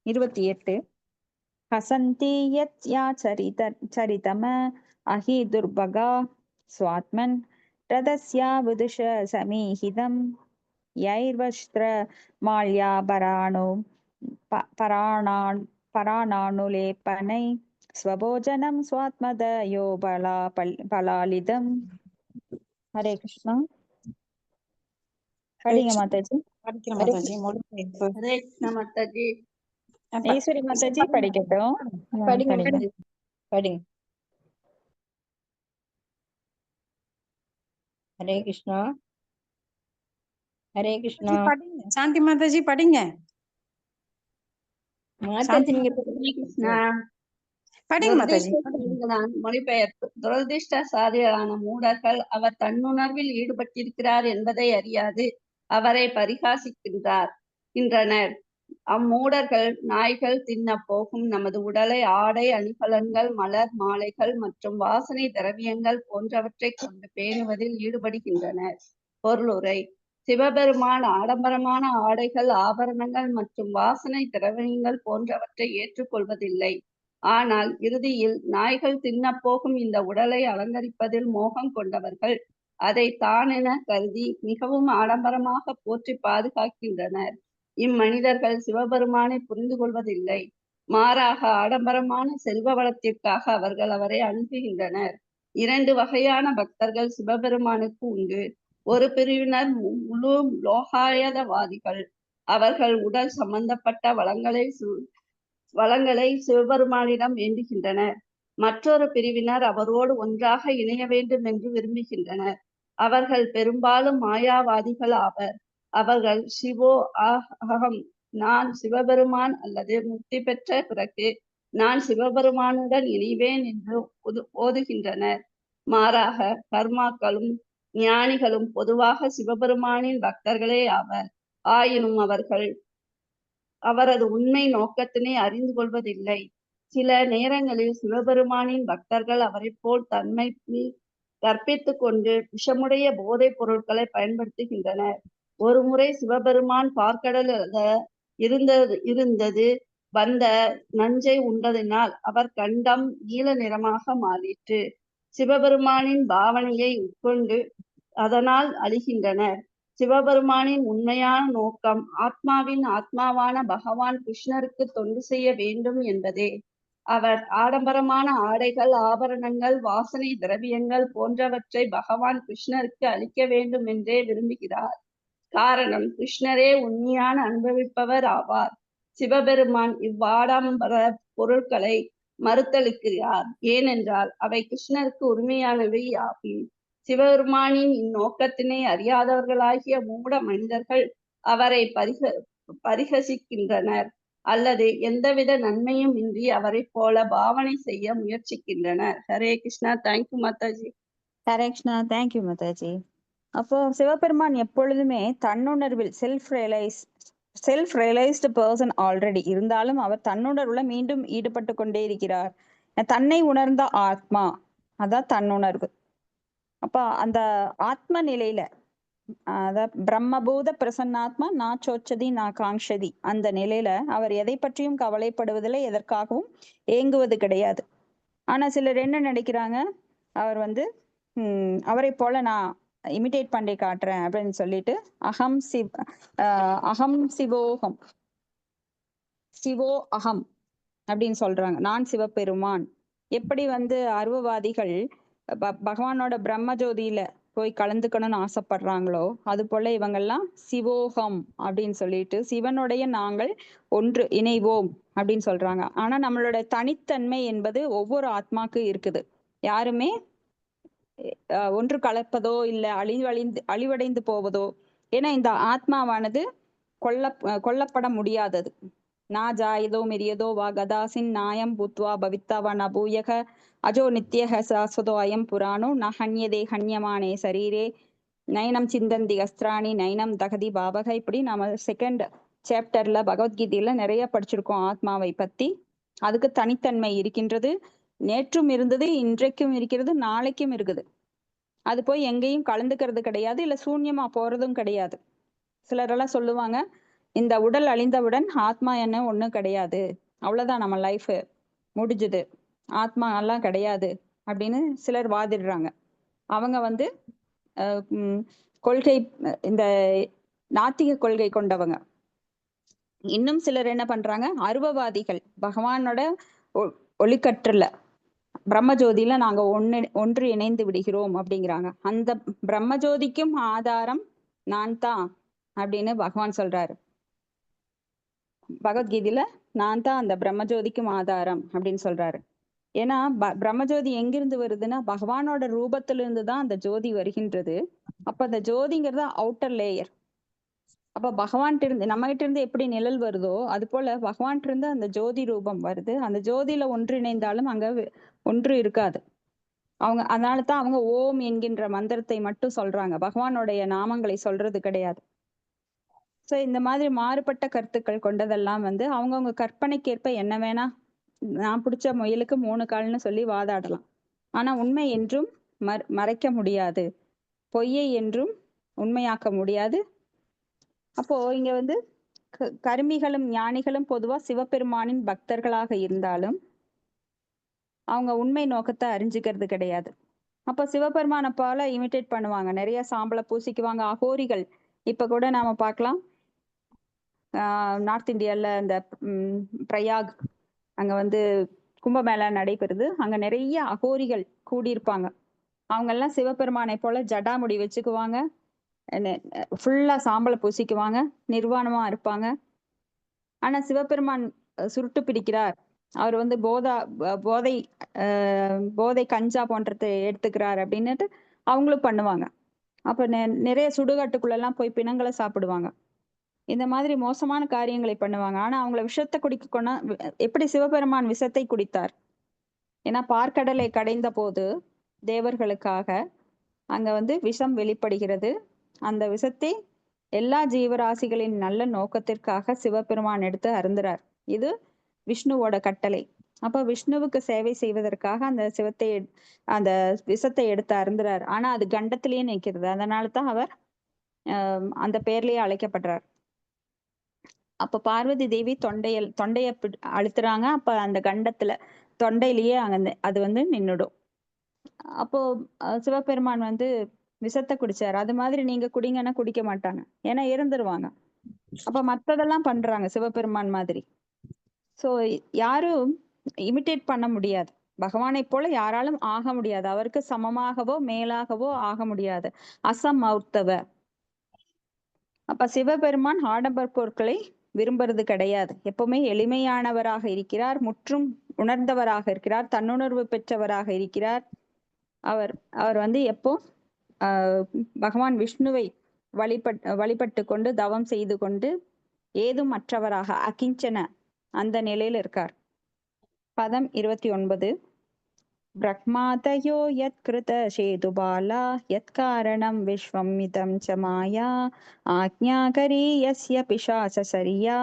28. ஹசந்தி யத் யா சரிதம அஹி துர்பகா ஸ்வாத்மன் ரதஸ்யா விதுஷ சமீஹிதம் யைர்வஸ்த்ர மால்யாபராணு பராணானுலேபனை ஸ்வபோஜனம் ஸ்வாத்மதயோ பலாலிதம். ஹரே கிருஷ்ணா. படிங்க மாதாஜி. ஹரே கிருஷ்ணா மாதாஜி. ஈஸ்வரி மாதாஜி படிக்கட்டும். படிங்க. ஹரே கிருஷ்ணா. ஹரே கிருஷ்ணா. சாந்தி மாதாஜி படிங்க. மொழிபெயர்ப்பு. துரதிர்ஷ்டசாலிகளான மூடர்கள் அவர் தன்னுணர்வில் ஈடுபட்டிருக்கிறார் என்பதை அறியாது அவரை பரிகாசிக்கின்றனர். அம்மூடர்கள் நாய்கள் தின்ன போகும் நமது உடலை ஆடை அணிகலன்கள் மலர் மாலைகள் மற்றும் வாசனை திரவியங்கள் போன்றவற்றை கொண்டு பேணுவதில் ஈடுபடுகின்றனர். பொருளுரை. சிவபெருமான் ஆடம்பரமான ஆடைகள் ஆபரணங்கள் மற்றும் வாசனை திரவியங்கள் போன்றவற்றை ஏற்றுக்கொள்வதில்லை. ஆனால் இறுதியில் நாய்கள் தின்னப்போகும் இந்த உடலை அலங்கரிப்பதில் மோகம் கொண்டவர்கள் அதை தானென கருதி மிகவும் ஆடம்பரமாக போற்றி பாதுகாக்கின்றனர். இம்மனிதர்கள் சிவபெருமானை புரிந்து கொள்வதில்லை. மாறாக ஆடம்பரமான செல்வ வளத்திற்காக அவர்கள் அவரை அணுகுகின்றனர். 2 வகையான பக்தர்கள் சிவபெருமானுக்கு உண்டு. ஒரு பிரிவினர் முழு லோகாயதவாதிகள். அவர்கள் உடல் சம்பந்தப்பட்ட வளங்களை சிவபெருமானிடம் வேண்டுகின்றனர். மற்றொரு பிரிவினர் அவரோடு ஒன்றாக இணைய வேண்டும் என்று விரும்புகின்றனர். அவர்கள் பெரும்பாலும் மாயாவாதிகள் ஆவர். அவர்கள் சிவோ அகம், நான் சிவபெருமான் அல்லது முக்தி பெற்ற பிறகு நான் சிவபெருமானுடன் இணைவேன் என்று ஓதுகின்றனர். மாறாக கர்மாக்களும் ஞானிகளும் பொதுவாக சிவபெருமானின் பக்தர்களே ஆவர். ஆயினும் அவர்கள் அவரது உண்மை நோக்கத்தினை அறிந்து கொள்வதில்லை. சில நேரங்களில் சிவபெருமானின் பக்தர்கள் அவரை போல் தன்மை கற்பித்துக் கொண்டு விஷமுடைய போதைப் பொருட்களை பயன்படுத்துகின்றனர். ஒரு முறை சிவபெருமான் பார்க்கடல இருந்தது வந்த நஞ்சை உண்டதினால் அவர் கண்டம் நீல நிறமாக மாறிற்று. சிவபெருமானின் பாவனையை உட்கொண்டு அதனால் அழிகின்றனர். சிவபெருமானின் உண்மையான நோக்கம் ஆத்மாவின் ஆத்மாவான பகவான் கிருஷ்ணருக்கு தொண்டு செய்ய வேண்டும் என்பதே. அவர் ஆடம்பரமான ஆடைகள், ஆபரணங்கள், வாசனை திரவியங்கள் போன்றவற்றை பகவான் கிருஷ்ணருக்கு அளிக்க வேண்டும் என்றே விரும்புகிறார். காரணம், கிருஷ்ணரே உண்மையான அனுபவிப்பவர் ஆவார். சிவபெருமான் இவ்வாடம்பர பொருட்களை மறுத்தளிக்கிறார். ஏனென்றால் அவை கிருஷ்ணருக்கு உரிமையானவை ஆகும். சிவபெருமானின் இந்நோக்கத்தினை அறியாதவர்களாகிய மூட மனிதர்கள் அவரை பரிகசிக்கின்றனர் அல்லது எந்தவித நன்மையும் இன்றி அவரை போல பாவனை செய்ய முயற்சிக்கின்றனர். ஹரே கிருஷ்ணா. தேங்க்யூ மாதாஜி. ஹரே கிருஷ்ணா. தேங்க்யூ மாதாஜி. அப்போ சிவபெருமான் எப்பொழுதுமே தன்னுணர்வில் செல்ஃப் ரியலைஸ்டு பர்சன் ஆல்ரெடி இருந்தாலும் அவர் தன்னுணர்வுல மீண்டும் ஈடுபட்டு கொண்டே இருக்கிறார். தன்னை உணர்ந்த ஆத்மா, அதான் தன்னுணர்வு. அப்ப அந்த ஆத்ம நிலையில பிரம்மபூத பிரசன்னாத்மா நா சோச்சதி நா காங்ஷதி, அந்த நிலையில அவர் எதை பற்றியும் கவலைப்படுவதில்லை, எதற்காகவும் ஏங்குவது கிடையாது. ஆனா சிலர் என்ன நினைக்கிறாங்க, அவர் அவரை போல நான் இமிடேட் பண்ணி காட்டுறேன் அப்படின்னு சொல்லிட்டு அகம் சிவோகம், சிவோ அகம் அப்படின்னு சொல்றாங்க. நான் சிவபெருமான். எப்படி அருவவாதிகள் பகவானோட பிரம்ம ஜோதியில போய் கலந்துக்கணும்னு ஆசைப்படுறாங்களோ அது போல இவங்கெல்லாம் சிவோகம் அப்படின்னு சொல்லிட்டு சிவனுடைய நாங்கள் ஒன்று இணைவோம் அப்படின்னு சொல்றாங்க. ஆனா நம்மளோட தனித்தன்மை என்பது ஒவ்வொரு ஆத்மாக்கு இருக்குது. யாருமே ஒன்று கலப்பதோ இல்ல அழிவடைந்து போவதோ, ஏன்னா இந்த ஆத்மாவானது கொல்லப்பட முடியாதது. நா ஜாயதோ மிரியதோ வா கதாசின் நாயம் பூத்வா பவித்தாவா நபூயக அஜோ நித்யஹ சாஸ்வதோ அயம் புராணோ ந ஹன்யதே ஹன்யமானே சரீரே நயனம் சிந்தந்தி அஸ்திராணி நயனம் தகதி பாவக. இப்படி நம்ம 2nd சாப்டர்ல பகவத்கீதையில நிறைய படிச்சிருக்கோம் ஆத்மாவை பத்தி. அதுக்கு தனித்தன்மை இருக்கின்றது. நேற்றும் இருந்தது, இன்றைக்கும் இருக்கிறது, நாளைக்கும் இருக்குது. அது போய் எங்கேயும் கலந்துக்கிறது கிடையாது, இல்ல சூன்யமா போறதும் கிடையாது. சிலரெல்லாம் சொல்லுவாங்க, இந்த உடல் அழிந்தவுடன் ஆத்மா என்ன ஒண்ணும் கிடையாது, அவ்வளவுதான், நம்ம லைஃப் முடிஞ்சுது, ஆத்மா எல்லாம் கிடையாது அப்படின்னு சிலர் வாதிடுறாங்க. அவங்க கொள்கை, இந்த நாத்திக கொள்கை கொண்டவங்க. இன்னும் சிலர் என்ன பண்றாங்க, அருவவாதிகள், பகவானோட ஒளிக்கற்றுல பிரம்மஜோதியில நாங்க ஒன்று இணைந்து விடுகிறோம் அப்படிங்கிறாங்க. அந்த பிரம்மஜோதிக்கும் ஆதாரம் நான் தான் அப்படின்னு பகவான் சொல்றாரு பகவத்கீதையில. நான் தான் அந்த பிரம்மஜோதிக்கும் ஆதாரம் அப்படின்னு சொல்றாரு. ஏன்னா பிரம்மஜோதி எங்கிருந்து வருதுன்னா பகவானோட ரூபத்திலிருந்து தான் அந்த ஜோதி வருகின்றது. அப்ப அந்த ஜோதிங்கிறது அவுட்டர் லேயர். அப்ப பகவான்கிட்ட இருந்து, நம்ம கிட்ட இருந்து எப்படி நிழல் வருதோ அது போல பகவான்கிட்ட இருந்து அந்த ஜோதி ரூபம் வருது. அந்த ஜோதியில ஒன்று இணைந்தாலும் அங்க ஒன்று இருக்காது. அதனாலதான் அவங்க ஓம் என்கின்ற மந்திரத்தை மட்டும் சொல்றாங்க, பகவானுடைய நாமங்களை சொல்றது கிடையாது. சோ இந்த மாதிரி மாறுபட்ட கருத்துக்கள் கொண்டதெல்லாம் அவங்கவுங்க கற்பனைக்கேற்ப என்ன வேணா, நான் பிடிச்ச முயலுக்கு 3 கால்னு சொல்லி வாதாடலாம். ஆனா உண்மை என்றும் மறைக்க முடியாது, பொய்யை என்றும் உண்மையாக்க முடியாது. அப்போ இங்க கருமிகளும் ஞானிகளும் பொதுவா சிவபெருமானின் பக்தர்களாக இருந்தாலும் அவங்க உண்மை நோக்கத்தை அறிஞ்சுக்கிறது கிடையாது. அப்ப சிவபெருமானை போல இமிட்டேட் பண்ணுவாங்க, நிறைய சாம்பலை பூசிக்குவாங்க. அகோரிகள் இப்ப கூட நாம பார்க்கலாம். நார்த் இந்தியால இந்த பிரயாக் அங்க வந்து கும்பமேளா நடைபெறுது. அங்க நிறைய அகோரிகள் கூடியிருப்பாங்க. அவங்க எல்லாம் சிவபெருமானை போல ஜடாமுடி வச்சுக்குவாங்க, ஃபுல்லா சாம்பலை பூசிக்குவாங்க, நிர்வாணமா இருப்பாங்க. ஆனா சிவபெருமான் சுருட்டு பிடிக்கிறார், அவர் வந்து போதை கஞ்சா போன்றதை எடுத்துக்கிறார் அப்படின்னுட்டு அவங்களும் பண்ணுவாங்க. அப்ப நிறைய சுடுகாட்டுக்குள்ள எல்லாம் போய் பிணங்களை சாப்பிடுவாங்க. இந்த மாதிரி மோசமான காரியங்களை பண்ணுவாங்க. ஆனா அவங்கள விஷத்தை குடிக்கணும்னா எப்படி சிவபெருமான் விஷத்தை குடித்தார்? ஏன்னா பார்க்கடலை கடைந்த போது தேவர்களுக்காக அங்க வந்து விஷம் வெளிப்படுகிறது. அந்த விஷத்தை எல்லா ஜீவராசிகளின் நல்ல நோக்கத்திற்காக சிவபெருமான் எடுத்து அருந்துறார். இது விஷ்ணுவோட கட்டளை. அப்ப விஷ்ணுவுக்கு சேவை செய்வதற்காக அந்த விஷத்தை எடுத்து அருந்துறார். ஆனா அது கண்டத்திலேயே நிற்கிறது. அதனாலதான் அவர் அந்த பேர்லயே அழைக்கப்படுறார். அப்ப பார்வதி தேவி தொண்டைய அழுத்துறாங்க. அப்ப அந்த கண்டத்துல தொண்டையிலேயே அது வந்து நின்னுடும். அப்போ சிவபெருமான் வந்து விஷத்தை குடிச்சாரு. அது மாதிரி நீங்க குடிங்கன்னா குடிக்க மாட்டாங்க, ஏன்னா இறந்துருவாங்க. அப்ப மத்ததெல்லாம் பண்றாங்க சிவபெருமான் மாதிரி. சோ யாரும் இமிட்டேட் பண்ண முடியாது. பகவானை போல யாராலும் ஆக முடியாது. அவருக்கு சமமாகவோ மேலாகவோ ஆக முடியாது. அசமௌர்த்தவ. அப்ப சிவபெருமான் ஆடம்பர் பொருட்களை விரும்புறது கிடையாது. எப்பவுமே எளிமையானவராக இருக்கிறார், முற்றும் உணர்ந்தவராக இருக்கிறார், தன்னுணர்வு பெற்றவராக இருக்கிறார். அவர் வந்து எப்போ பகவான் விஷ்ணுவை வழிபட்டு கொண்டு தவம் செய்து கொண்டு ஏதும் மற்றவராக அகிஞ்சன அந்த நிலையில் இருக்கார். பதம் 29. பிரக்மாதயோ யத் கிருத சேதுபாலா யத் காரணம் விஸ்வம் இதம் ச மாயா ஆக்ஞாகரி யஸ்ய பிசாச சரியா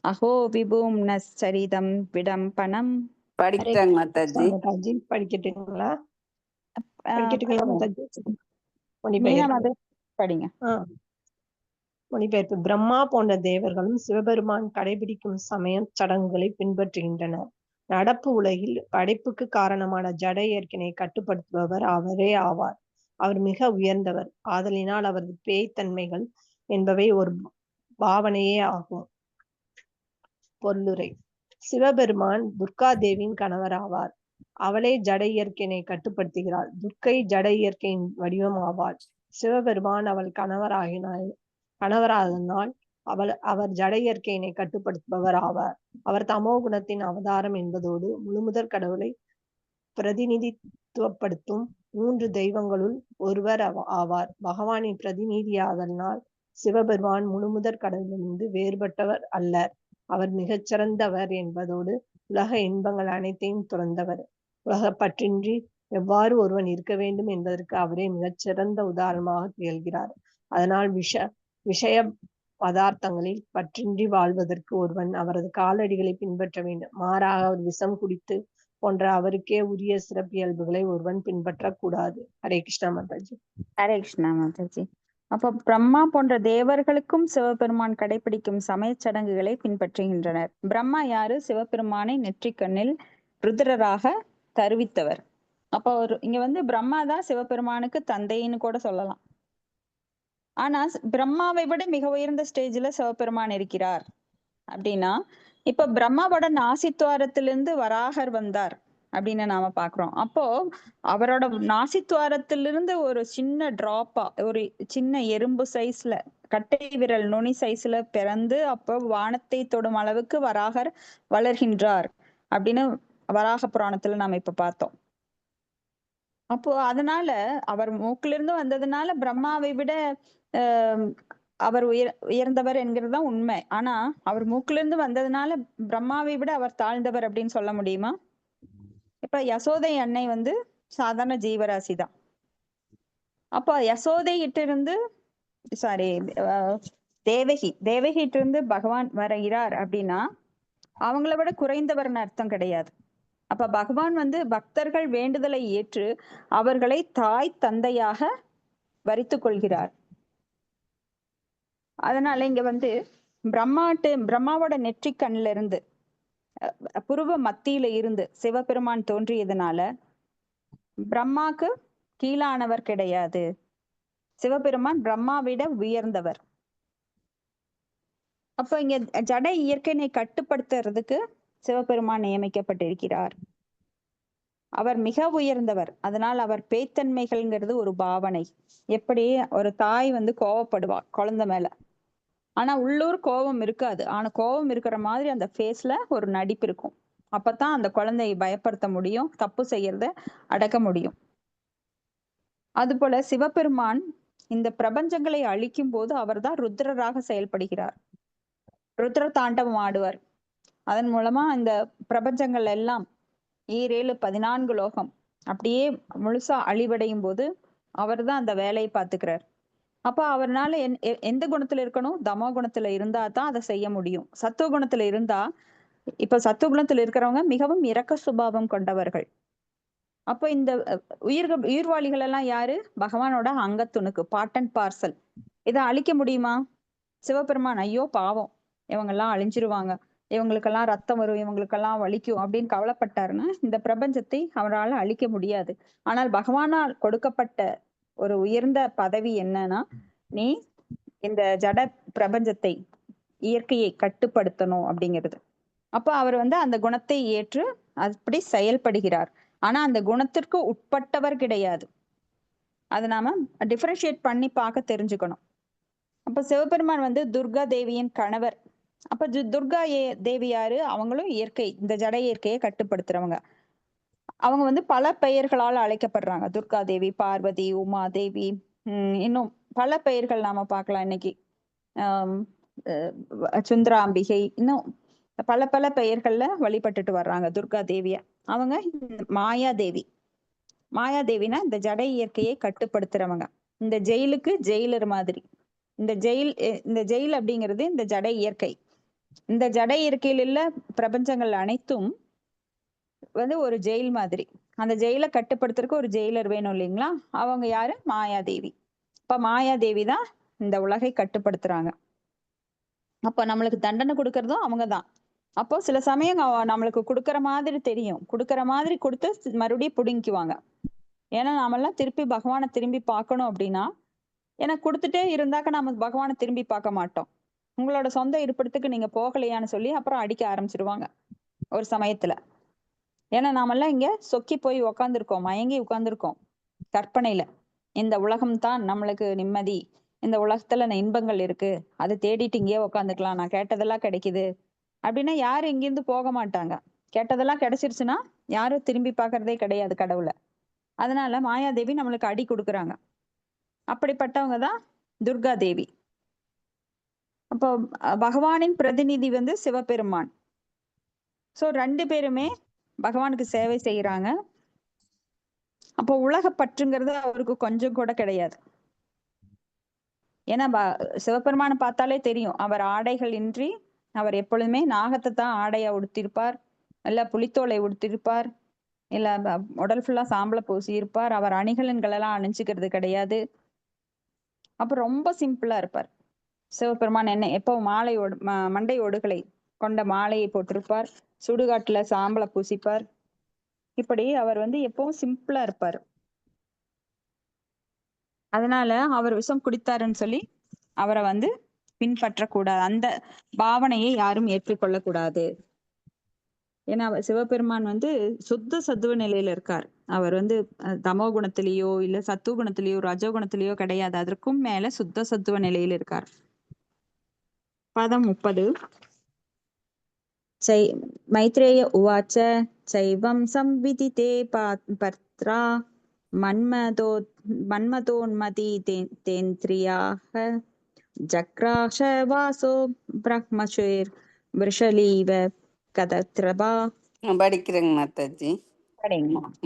அஹோ விபூம் நச்சரிதம் விடம்பனம். படிக்கிட்டாங்க மாதாஜி. படிக்கட்டுங்களா மாதாஜி? மொழிபெயர்ப்பு படிங்க. மொழிபெயர்ப்பு. பிரம்மா போன்ற தேவர்களும் சிவபெருமான் கடைபிடிக்கும் சமய சடங்குகளை பின்பற்றுகின்றனர். நடப்பு உலகில் படைப்புக்கு காரணமான ஜட இயற்கையை கட்டுப்படுத்துபவர் அவரே ஆவார். அவர் மிக உயர்ந்தவர். ஆதலினால் அவரது பேய்த்தன்மைகள் என்பவை ஒரு பாவனையே ஆகும். பொருளுரை. சிவபெருமான் துர்கா தேவியின் கணவர் ஆவார். அவளே ஜட இயற்கையினை கட்டுப்படுத்துகிறாள். துர்க்கை ஜட இயற்கையின் வடிவம் ஆவாள். சிவபெருமான் அவள் கணவராதனால் அவர் ஜட இயற்கையினை கட்டுப்படுத்துபவர் ஆவார். அவர் தமோ குணத்தின் அவதாரம் என்பதோடு முழுமுதற் கடவுளை பிரதிநிதித்துவப்படுத்தும் 3 தெய்வங்களுள் ஒருவர் ஆவார். பகவானின் பிரதிநிதியாதனால் சிவபெருமான் முழுமுதற் கடவுளிலிருந்து வேறுபட்டவர் அல்லர். அவர் மிகச்சிறந்தவர் என்பதோடு உலக இன்பங்கள் அனைத்தையும் துறந்தவர். உலக பற்றின்றி எவ்வாறு ஒருவன் இருக்க வேண்டும் என்பதற்கு அவரே மிகச்சிறந்த உதாரணமாக திகழ்கிறார். அதனால் விஷய பதார்த்தங்களில் பற்றின்றி வாழ்வதற்கு ஒருவன் அவரது காலடிகளை பின்பற்ற வேண்டும். மாறாக அவர் விஷம் குடித்து போன்ற அவருக்கே உரிய சிறப்பியல்புகளை ஒருவன் பின்பற்றக்கூடாது. ஹரே கிருஷ்ணா மாதாஜி. ஹரே கிருஷ்ணா மாதாஜி. அப்ப பிரம்மா போன்ற தேவர்களுக்கும் சிவபெருமான் கடைபிடிக்கும் சமய சடங்குகளை பின்பற்றுகின்றனர். பிரம்மா யாரு? சிவபெருமானை நெற்றிக்கண்ணில் ருத்ரராக தருவித்தவர். அப்ப இங்க வந்து பிரம்மா தான் சிவபெருமானுக்கு தந்தைன்னு கூட சொல்லலாம். ஆனா பிரம்மாவை விட மிக உயர்ந்த ஸ்டேஜ்ல சிவபெருமான் இருக்கிறார் அப்படின்னா, இப்ப பிரம்மாவோட நாசித்துவாரத்திலிருந்து வராகர் வந்தார் அப்படின்னு நாம பாக்குறோம். அப்போ அவரோட நாசித்துவாரத்திலிருந்து ஒரு சின்ன டிராப்பா, ஒரு சின்ன எறும்பு சைஸ்ல, கட்டை விரல் நுனி சைஸ்ல பிறந்து அப்போ வானத்தை தொடும் அளவுக்கு வராகர் வளர்கின்றார் அப்படின்னு வராக புராணத்துல நாம இப்ப பார்த்தோம். அப்போ அதனால அவர் மூக்கிலிருந்து வந்ததுனால பிரம்மாவை விட அவர் உயர்ந்தவர் என்கிறதுதான் உண்மை. ஆனா அவர் மூக்கிலிருந்து வந்ததுனால பிரம்மாவை விட அவர் தாழ்ந்தவர் அப்படின்னு சொல்ல முடியுமா? இப்ப யசோதை அன்னை வந்து சாதாரண ஜீவராசி தான். அப்ப யசோதையிட்ட இருந்து தேவகிட்ட இருந்து பகவான் வருகிறார் அப்படின்னா அவங்கள விட குறைந்தவர்னு அர்த்தம் கிடையாது. அப்ப பகவான் வந்து பக்தர்கள் வேண்டுதலை ஏற்று அவர்களை தாய் தந்தையாக வரித்துக் கொள்கிறார். அதனால இங்க வந்து பிரம்மாவோட நெற்றிக்கண்ல இருந்து புருவ மத்தியில இருந்து சிவபெருமான் தோன்றியதுனால பிரம்மாக்கு கீழானவர் கிடையாது. சிவபெருமான் பிரம்மாவிட உயர்ந்தவர். அப்ப இங்க ஜட இயற்கையினை கட்டுப்படுத்துறதுக்கு சிவபெருமான் நியமிக்கப்பட்டிருக்கிறார். அவர் மிக உயர்ந்தவர். அதனால் அவர் பேய்த்தன்மைகள்ங்கிறது ஒரு பாவனை. எப்படி ஒரு தாய் வந்து கோவப்படுவா குழந்தை மேல, ஆனா உள்ளூர் கோபம் இருக்காது. ஆனா கோபம் இருக்கிற மாதிரி அந்த ஃபேஸ்ல ஒரு நடிப்பு இருக்கும். அப்பதான் அந்த குழந்தையை பயப்படுத்த முடியும், தப்பு செய்யறத அடக்க முடியும். அது போல சிவபெருமான் இந்த பிரபஞ்சங்களை அழிக்கும் போது அவர்தான் ருத்ரராக செயல்படுகிறார். ருத்ர தாண்டவம் ஆடுவார். அதன் மூலமா இந்த பிரபஞ்சங்கள் எல்லாம் 7 14 லோகம் அப்படியே முழுசா அழிவடையும் போது அவர்தான் அந்த வேலையை பார்த்துக்கிறார். அப்ப அவர்னால எந்த குணத்துல இருக்கணும்? தமோ குணத்துல இருந்தா தான் அதை செய்ய முடியும். சத்துவ குணத்துல இருந்தா, இப்ப சத்துவ குணத்துல இருக்கிறவங்க மிகவும் இரக்க சுபாவம் கொண்டவர்கள். அப்ப இந்த உயிர்வாளிகள் எல்லாம் யாரு? பகவானோட அங்கத்துணுக்கு, பார்ட் அண்ட் பார்சல். இதை அழிக்க முடியுமா? சிவபெருமான் ஐயோ பாவம், இவங்கெல்லாம் அழிஞ்சிருவாங்க, இவங்களுக்கெல்லாம் ரத்தம் வரும், இவங்களுக்கெல்லாம் வலிக்கும் அப்படின்னு கவலைப்பட்டாருன்னா இந்த பிரபஞ்சத்தை அவரால் அழிக்க முடியாது. ஆனால் பகவானால் கொடுக்கப்பட்ட ஒரு உயர்ந்த பதவி என்னன்னா, நீ இந்த ஜட பிரபஞ்சத்தை, இயற்கையை கட்டுப்படுத்தணும் அப்படிங்கிறது. அப்ப அவர் வந்து அந்த குணத்தை ஏற்று அப்படி செயல்படுகிறார். ஆனா அந்த குணத்திற்கு உட்பட்டவர் கிடையாது. அதை நாம டிஃபரன்ஷியேட் பண்ணி பார்க்க தெரிஞ்சுக்கணும். அப்ப சிவபெருமான் வந்து துர்கா தேவியின் கணவர். அப்ப துர்கா தேவி யாரு? அவங்களும் இயற்கை, இந்த ஜட இயற்கையை கட்டுப்படுத்துறவங்க. அவங்க வந்து பல பெயர்களால் அழைக்கப்படுறாங்க. துர்கா தேவி, பார்வதி, உமா தேவி, இன்னும் பல பெயர்கள் நாம பார்க்கலாம் இன்னைக்கு. சுந்தராம்பிகை, இன்னும் பல பல பெயர்கள்ல வழிபட்டுட்டு வர்றாங்க துர்கா தேவிய. அவங்க மாயா தேவி. மாயா தேவினா இந்த ஜட இயற்கையை கட்டுப்படுத்துறவங்க. இந்த ஜெயிலுக்கு ஜெயிலர் மாதிரி. இந்த ஜெயில் அப்படிங்கிறது இந்த ஜட இயற்கை. இந்த ஜட இயற்கையில் உள்ள பிரபஞ்சங்கள் அனைத்தும் வந்து ஒரு ஜெயில் மாதிரி. அந்த ஜெயிலை கட்டுப்படுத்துறதுக்கு ஒரு ஜெயிலர் வேணும் இல்லைங்களா? அவங்க யாரு? மாயாதேவி. இப்ப மாயாதேவி தான் இந்த உலகை கட்டுப்படுத்துறாங்க. அப்ப நம்மளுக்கு தண்டனை கொடுக்கறதும் அவங்கதான். அப்போ சில சமயம் நம்மளுக்கு கொடுக்கற மாதிரி தெரியும், கொடுக்கற மாதிரி கொடுத்து மறுபடியும் புடுங்கிக்குவாங்க. ஏன்னா நாமெல்லாம் திருப்பி பகவானை திரும்பி பார்க்கணும் அப்படின்னா, ஏன்னா கொடுத்துட்டே இருந்தாக்க நம்ம பகவானை திரும்பி பார்க்க மாட்டோம். உங்களோட சொந்த இருப்பிடத்துக்கு நீங்க போகலையான்னு சொல்லி அப்புறம் அடிக்க ஆரம்பிச்சிருவாங்க ஒரு சமயத்துல. ஏன்னா நாமெல்லாம் இங்க சொக்கி போய் உக்காந்துருக்கோம், மயங்கி உட்கார்ந்துருக்கோம் கற்பனையில. இந்த உலகம்தான் நம்மளுக்கு நிம்மதி, இந்த உலகத்துல இன்பங்கள் இருக்கு, அதை தேடிட்டு இங்கேயே உட்காந்துக்கலாம், நான் கேட்டதெல்லாம் கிடைக்குது அப்படின்னா யாரும் இங்கிருந்து போக மாட்டாங்க. கேட்டதெல்லாம் கிடைச்சிருச்சுன்னா யாரும் திரும்பி பார்க்கறதே கிடையாது கடவுளை. அதனால மாயாதேவி நம்மளுக்கு அடி கொடுக்குறாங்க. அப்படிப்பட்டவங்க தான் துர்கா தேவி. அப்போ பகவானின் பிரதிநிதி வந்து சிவபெருமான். சோ 2 பேருமே பகவானுக்கு சேவை செய்யறாங்க. அப்போ உலக பற்றுங்கிறது அவருக்கு கொஞ்சம் கூட கிடையாது. ஏன்னா சிவபெருமானை பார்த்தாலே தெரியும், அவர் ஆடைகள் இன்றி அவர் எப்பொழுதுமே நாகத்தை தான் ஆடையா உடுத்திருப்பார், இல்ல புலித்தோலை உடுத்திருப்பார், இல்ல உடல் ஃபுல்லா சாம்பலை பூசி இருப்பார். அவர் அணிகலன்கள் எல்லாம் அணிஞ்சுக்கிறது கிடையாது. அப்ப ரொம்ப சிம்பிளா இருப்பார் சிவபெருமான். என்ன எப்போ மண்டை ஓடுகளை கொண்ட மாலையை போட்டிருப்பார், சுடுகாட்டுல சாம்பலை பூசிப்பார். இப்படி அவர் வந்து எப்பவும் சிம்பிளா இருப்பார். அதனால அவர் விஷம் குடித்தாருன்னு சொல்லி அவரை வந்து பின்பற்றக்கூடாது, அந்த பாவனையை யாரும் ஏற்றுக்கொள்ள கூடாது. ஏன்னா சிவபெருமான் வந்து சுத்த சத்துவ நிலையில இருக்கார். அவர் வந்து தமோ குணத்திலேயோ இல்ல சத்துவ குணத்திலேயோ ரஜோ குணத்திலேயோ கிடையாது, அதற்கும் மேல சுத்த சத்துவ நிலையில இருக்கார். பதம் 30. மைத்ரேய உவாச்ச சைவம் சம்விதிதே பத்ரா மன்மதோன்மதி தேந்திரியாக ஜக்ராஷ வாசோ பிரம்மசுர் விஷலீவ கதத்ரபா. படிக்கிறேங்க மாதாஜி.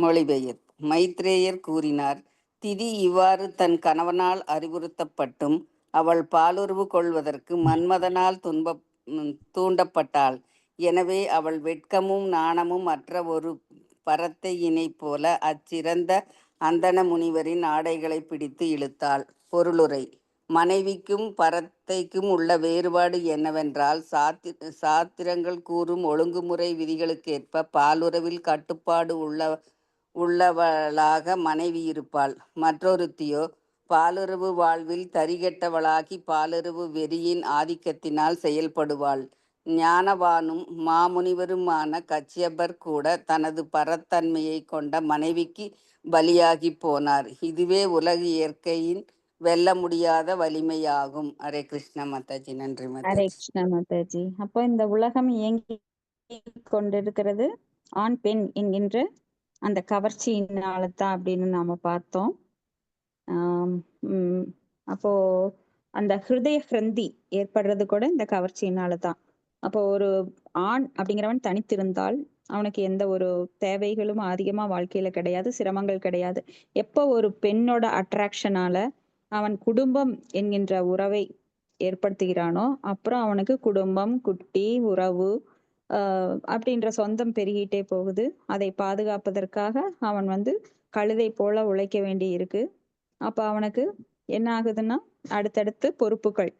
மொழிபெயர்ப்பு. மைத்ரேயர் கூறினார், திதி இவ்வாறு தன் கணவனால் அறிவுறுத்தப்பட்டும் அவள் பாலுறவு கொள்வதற்கு மன்மதனால் தூண்டப்பட்டாள். எனவே அவள் வெட்கமும் நாணமும் அற்ற ஒரு பரத்தையினை போல அச்சிறந்த அந்தண முனிவரின் ஆடைகளை பிடித்து இழுத்தாள். பொருளுரை. மனைவிக்கும் பரத்தைக்கும் உள்ள வேறுபாடு என்னவென்றால், சாத்திரங்கள் கூறும் ஒழுங்குமுறை விதிகளுக்கேற்ப பாலுறவில் கட்டுப்பாடு உள்ளவளாக மனைவி இருப்பாள். மற்றொருத்தியோ பாலுறவு வாழ்வில் தரிகெட்டவளாகி பாலுறவு வெறியின் ஆதிக்கத்தினால் செயல்படுவாள். ஞானவானும் மாமுனிவருமான கச்சியப்பர் கூட தனது பரத்தன்மையை கொண்ட மனைவிக்கு பலியாகி போனார். இதுவே உலக இயற்கையின் வெல்ல முடியாத வலிமையாகும். ஹரே கிருஷ்ண மாதாஜி. நன்றி ஹரே மாதாஜி. கிருஷ்ண மாதாஜி. அப்போ இந்த உலகம் இயங்கி கொண்டிருக்கிறது ஆண் பெண் என்கின்ற அந்த கவர்ச்சியினால்தான் அப்படின்னு நாம பார்த்தோம். அப்போ அந்த ஹிருதய கிரந்தி ஏற்படுறது கூட இந்த கவர்ச்சியினாலதான். அப்போ ஒரு ஆண் அப்படிங்கிறவன் தனித்திருந்தால் அவனுக்கு எந்த ஒரு தேவைகளும் அதிகமா வாழ்க்கையில கிடையாது, சிரமங்கள் கிடையாது. எப்போ ஒரு பெண்ணோட அட்ராக்ஷனால அவன் குடும்பம் என்கின்ற உறவை ஏற்படுத்துகிறானோ அப்புறம் அவனுக்கு குடும்பம், குட்டி, உறவு அப்படின்ற சொந்தம் பெருகிட்டே போகுது. அதை பாதுகாப்பதற்காக அவன் கழுதை போல உழைக்க வேண்டி இருக்கு. அப்ப அவனுக்கு என்ன ஆகுதுன்னா அடுத்தடுத்து பொறுப்புகள்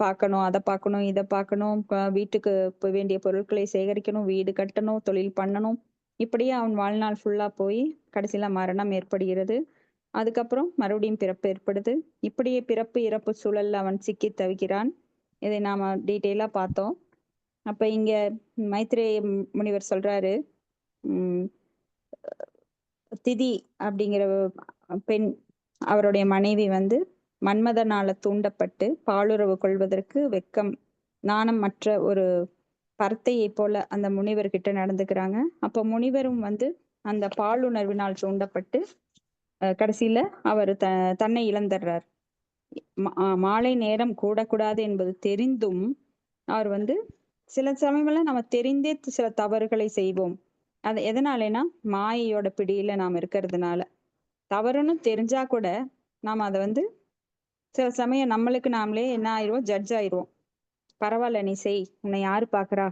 பார்க்கணும், அதை பார்க்கணும், இதை பார்க்கணும், வீட்டுக்கு வேண்டிய பொருட்களை சேகரிக்கணும், வீடு கட்டணும், தொழில் பண்ணணும். இப்படியே அவன் வாழ்நாள் ஃபுல்லா போய் கடைசியில மரணம் ஏற்படுகிறது. அதுக்கப்புறம் மறுபடியும் பிறப்பு ஏற்படுது. இப்படியே பிறப்பு இறப்பு சூழல்ல அவன் சிக்கி தவிக்கிறான். இதை நாம டீட்டெயிலா பார்த்தோம். அப்ப இங்க மைத்ரேய முனிவர் சொல்றாரு, திதி அப்படிங்கிற பெண் அவருடைய மனைவி மன்மதனால தூண்டப்பட்டு பாலுறவு கொள்வதற்கு வெக்கம் நாணம் மற்ற ஒரு பரத்தையை போல அந்த முனிவர்கிட்ட நடந்துக்கிறாங்க. அப்ப முனிவரும் அந்த பாலுணர்வினால் தூண்டப்பட்டு கடைசியில அவர் தன்னை இழந்துடுறார். மாலை நேரம் கூடக்கூடாது என்பது தெரிந்தும் அவர் சில சமயங்கள்ல நம்ம தெரிந்தே சில தவறுகளை செய்வோம். அது எதனாலனா மாயையோட பிடியில நாம் இருக்கிறதுனால. தவறுன்னு தெரிஞ்சா கூட நாம அதை சில சமயம் நம்மளுக்கு நாமளே என்ன ஆயிடுவோம், ஜட்ஜ் ஆயிடுவோம். பரவாயில்ல, நீ செய், உன்னை யாரு பாக்குறா,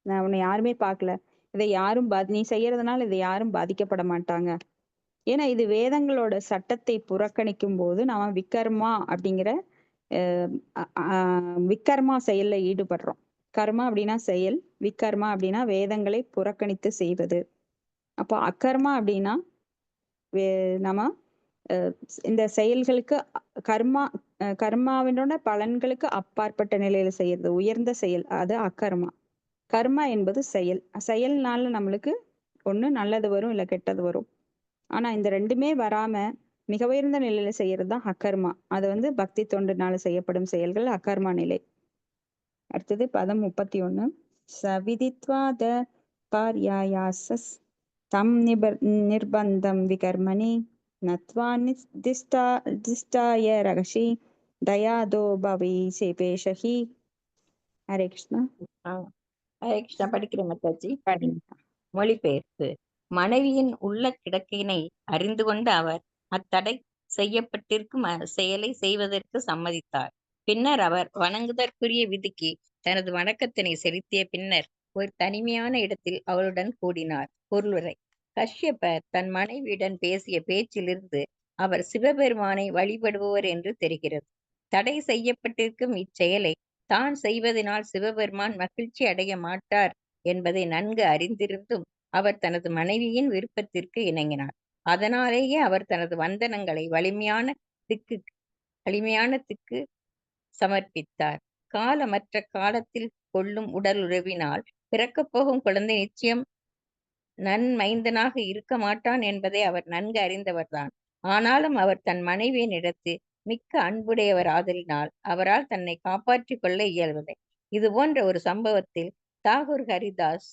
நான் உன்னை யாருமே பார்க்கல, இதை யாரும் நீ செய்யறதுனால இதை யாரும் பாதிக்கப்பட மாட்டாங்க. ஏன்னா இது வேதங்களோட சட்டத்தை புறக்கணிக்கும் போது நாம விக்கர்மா அப்படிங்கிற விக்கர்மா செயல்ல ஈடுபடுறோம். கர்மா அப்படின்னா செயல், விக்கர்மா அப்படின்னா வேதங்களை புறக்கணித்து செய்வது. அப்போ அக்கர்மா அப்படின்னா நம்ம இந்த செயல்களுக்கு கர்மாவினோட பலன்களுக்கு அப்பாற்பட்ட நிலையில செய்யறது உயர்ந்த செயல், அது அக்கர்மா. கர்மா என்பது செயல். செயல்னால நம்மளுக்கு ஒண்ணு நல்லது வரும், இல்ல கெட்டது வரும். ஆனா இந்த ரெண்டுமே வராம மிக உயர்ந்த நிலையில செய்யறதுதான் அக்கர்மா. அது பக்தி தொண்டுனால செய்யப்படும் செயல்கள் அக்கர்மா நிலை. அடுத்தது பதம் 31. சவிதித்வாத பார்யாயாசஸ் தம் நிர்பந்தம் விகர்மணி நத்வா திஷ்டாய ரகசி தயாதோ பவி சேபேஷஹி. ஹரே கிருஷ்ணா. ஹரே கிருஷ்ணா. படிக்கிறேன் மாதாஜி. மொழிபெயர்ப்பு. மனைவியின் உள்ள கிடக்கினை அறிந்து கொண்ட அவர் அத்தடை செய்யப்பட்டிருக்கும் செயலை செய்வதற்கு சம்மதித்தார். பின்னர் அவர் வணங்குதற்குரிய விதிக்கு தனது வணக்கத்தினை செலுத்திய பின்னர் ஒரு தனிமையான இடத்தில் அவளுடன் கூடினார். பொருளுரை. கஷ்யப்பர் தன் மனைவியுடன் பேசிய பேச்சிலிருந்து அவர் சிவபெருமானை வழிபடுபவர் என்று தெரிகிறது. தடை செய்யப்பட்டிருக்கும் இச்செயலை தான் செய்வதனால் சிவபெருமான் மகிழ்ச்சி அடைய மாட்டார் என்பதை நன்கு அறிந்திருந்தும் அவர் தனது மனைவியின் விருப்பத்திற்கு இணங்கினார். அதனாலேயே அவர் தனது வந்தனங்களை வலிமையானத்துக்கு சமர்ப்பித்தார். காலமற்ற காலத்தில் கொள்ளும் உடல் உறவினால் பிறக்கப் போகும் குழந்தை நிச்சயம் நன்மைந்தனாக இருக்க மாட்டான் என்பதை அவர் நன்கு அறிந்தவர்தான். ஆனாலும் அவர் தன் மனைவியினிடத்து மிக்க அன்புடையவர் ஆதலினால் அவரால் தன்னை காப்பாற்றிக் கொள்ள இயல்வதை. இது போன்ற ஒரு சம்பவத்தில் தாகூர் ஹரிதாஸ்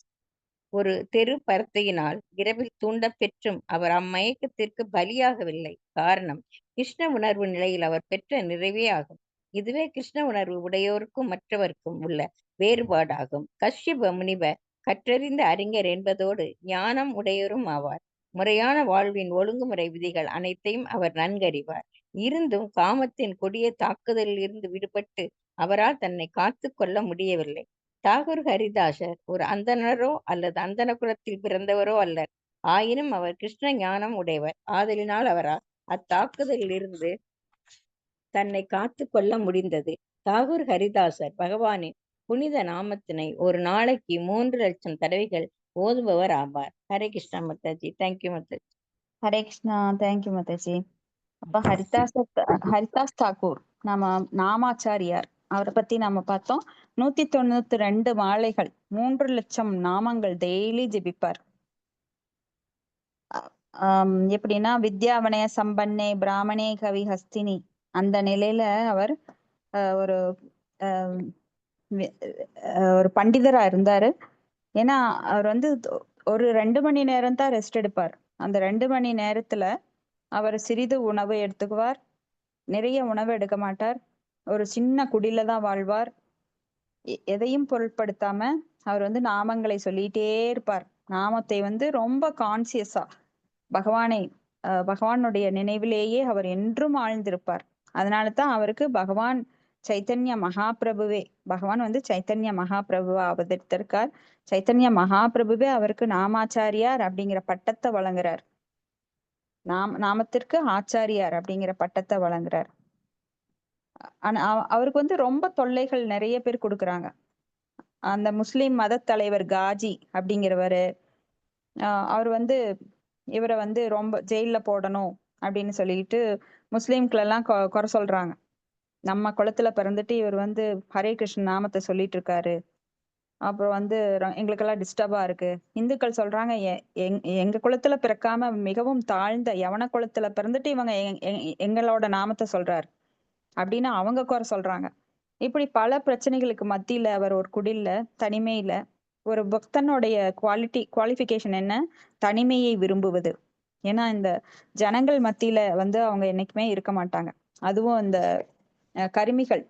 ஒரு தெரு பரத்தையினால் இரவில் தூண்ட பெற்றும் அவர் அம்மயக்கத்திற்கு பலியாகவில்லை. காரணம் கிருஷ்ண உணர்வு நிலையில் அவர் பெற்ற நிறைவே ஆகும். இதுவே கிருஷ்ண உணர்வு உடையோருக்கும் மற்றவர்க்கும் உள்ள வேறுபாடாகும். கஷ்யப முனிவர் கற்றறிந்த அறிஞர் என்பதோடு ஞானம் உடையோரும் ஆவார். முறையான வாழ்வின் ஒழுங்குமுறை விதிகள் அனைத்தையும் அவர் நன்கறிவார். இருந்தும் காமத்தின் கொடிய தாக்குதலில் இருந்து விடுபட்டு அவரால் தன்னை காத்து கொள்ள முடியவில்லை. தாகூர் ஹரிதாசர் ஒரு அந்தணரோ அல்லது அந்தன குலத்தில் பிறந்தவரோ அல்லர். ஆயினும் அவர் கிருஷ்ண ஞானம் உடையவர் ஆதலினால் அவரால் அத்தாக்குதலில் இருந்து தன்னை காத்து கொள்ள முடிந்தது. தாகூர் ஹரிதாசர் பகவானின் புனித நாமத்தினை ஒரு நாளைக்கு 3 லட்சம் தடவைகள் ஓதுபவர் ஆவார். ஹரே கிருஷ்ணா மாதாஜி. தேங்க்யூ மாதாஜி. ஹரே கிருஷ்ணா. தேங்க்யூ மாதாஜி. அப்ப ஹரிதாஸ் தாக்கூர் நாமாச்சாரியார் அவரை பத்தி நாம பார்த்தோம். 192 மாலைகள், 3 லட்சம் நாமங்கள் டெய்லி ஜெபிப்பார். எப்படின்னா வித்யாவனய சம்பன்னே பிராமணே கவி ஹஸ்தினி அந்த நிலையில அவர் ஒரு ஒரு பண்டிதரா இருந்தாரு. ஏன்னா அவர் வந்து ஒரு 2 மணி நேரம் தான் ரெஸ்ட் எடுப்பார். அந்த 2 மணி நேரத்துல அவர் சிறிது உணவு எடுத்துக்குவார், நிறைய உணவு எடுக்க மாட்டார், ஒரு சின்ன குடில தான் வாழ்வார். எதையும் பொருட்படுத்தாம அவர் வந்து நாமங்களை சொல்லிட்டே இருப்பார். நாமத்தை வந்து ரொம்ப கான்சியஸா பகவானுடைய நினைவிலேயே அவர் என்றும் ஆழ்ந்திருப்பார். அதனாலதான் அவருக்கு பகவான் சைத்தன்ய மகாபிரபுவே, பகவான் வந்து சைத்தன்ய மகாபிரபுவா அவதரித்திருக்கார். சைத்தன்ய மகாபிரபுவே அவருக்கு நாமாச்சாரியார் அப்படிங்கிற பட்டத்தை வழங்குறார். நாமத்திற்கு ஆச்சாரியார் அப்படிங்கிற பட்டத்தை வழங்குறார். ஆனா அவருக்கு வந்து ரொம்ப தொல்லைகள் நிறைய பேர் கொடுக்குறாங்க. அந்த முஸ்லிம் மத தலைவர் காஜி அப்படிங்கிறவரு அவர் வந்து இவரை வந்து ரொம்ப ஜெயில போடணும் அப்படின்னு சொல்லிட்டு முஸ்லிம்களெல்லாம் குறை சொல்றாங்க. நம்ம குளத்துல பிறந்துட்டு இவர் வந்து ஹரே கிருஷ்ண நாமத்தை சொல்லிட்டு இருக்காரு, அப்புறம் வந்து எங்களுக்கெல்லாம் டிஸ்டர்பா இருக்கு. இந்துக்கள் சொல்றாங்க எங்க குலத்துல பிறக்காம மிகவும் தாழ்ந்த யவன குலத்துல பிறந்துட்டு இவங்க எங்களோட நாமத்தை சொல்றாரு அப்படின்னு அவங்க குறை சொல்றாங்க. இப்படி பல பிரச்சனைகளுக்கு மத்தியில அவர் ஒரு குடில்ல தனிமையில, ஒரு பக்தனுடைய குவாலிஃபிகேஷன் என்ன? தனிமையை விரும்புவது. ஏன்னா இந்த ஜனங்கள் மத்தியில வந்து அவங்க என்னைக்குமே இருக்க மாட்டாங்க. அதுவும் இந்த கருமிகள்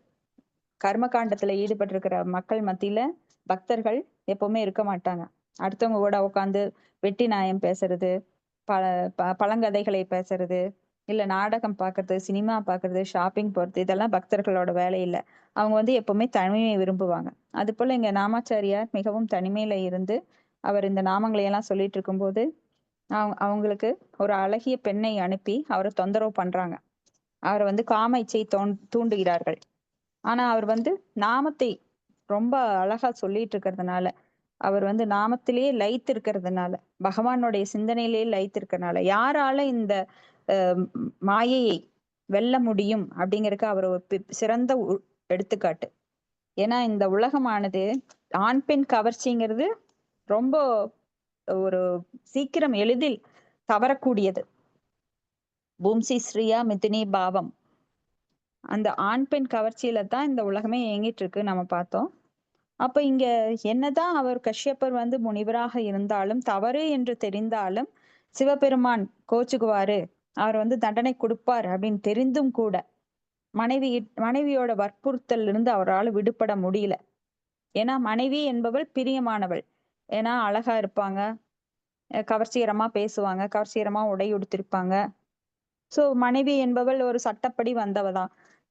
கர்மகாண்டத்துல ஈடுபட்டிருக்கிற மக்கள் மத்தியில பக்தர்கள் எப்பவுமே இருக்க மாட்டாங்க. அடுத்தவங்க கூட உட்காந்து வெட்டி நியாயம் பேசுறது, பழங்கதைகளை பேசுறது, இல்ல நாடகம் பாக்குறது, சினிமா பாக்குறது, ஷாப்பிங் போறது, இதெல்லாம் பக்தர்களோட வேலை இல்லை. அவங்க வந்து எப்பவுமே தனிமையை விரும்புவாங்க. அது போல இங்க நாமாச்சாரியார் மிகவும் தனிமையில இருந்து அவர் இந்த நாமங்களை எல்லாம் சொல்லிட்டு இருக்கும்போது அவங்களுக்கு ஒரு அழகிய பெண்ணை அனுப்பி அவரை தொந்தரவு பண்றாங்க. அவரை வந்து காம இச்சை தூண்டுகிறார்கள். ஆனா அவர் வந்து நாமத்தை ரொம்ப அழகா சொல்லிட்டு இருக்கிறதுனால, அவர் வந்து நாமத்திலேயே லயித்து இருக்கிறதுனால, பகவானுடைய சிந்தனையிலேயே லயித்து இருக்கிறதுனால யாரால இந்த மாயையை வெல்ல முடியும் அப்படிங்கறதுக்கு அவர் ஒரு சிறந்த எடுத்துக்காட்டு. ஏன்னா இந்த உலகமானது ஆண் பெண் கவர்ச்சிங்கிறது ரொம்ப ஒரு சீக்கிரம் எளிதில் தவறக்கூடியது. பூம்சி ஸ்ரீயா மிதினி பாவம், அந்த ஆண் பெண் கவர்ச்சியில தான் இந்த உலகமே இயங்கிட்டு இருக்கு நம்ம பார்த்தோம். அப்ப இங்க என்னதான் அவர் கஷ்யப்பர் வந்து முனிவராக இருந்தாலும், தவறு என்று தெரிந்தாலும் சிவபெருமான் கோச்சுக்குவாரு, அவர் வந்து தண்டனை கொடுப்பார் அப்படின்னு தெரிந்தும் கூட மனைவியோட வற்புறுத்தல் இருந்து அவரால் விடுபட முடியல. ஏன்னா மனைவி என்பவள் பிரியமானவள். ஏன்னா அழகா இருப்பாங்க, கவர்ச்சிகரமா பேசுவாங்க, கவர்ச்சிகரமா உடை உடுத்திருப்பாங்க. சோ மனைவி என்பவள் ஒரு சட்டப்படி வந்தவதான்.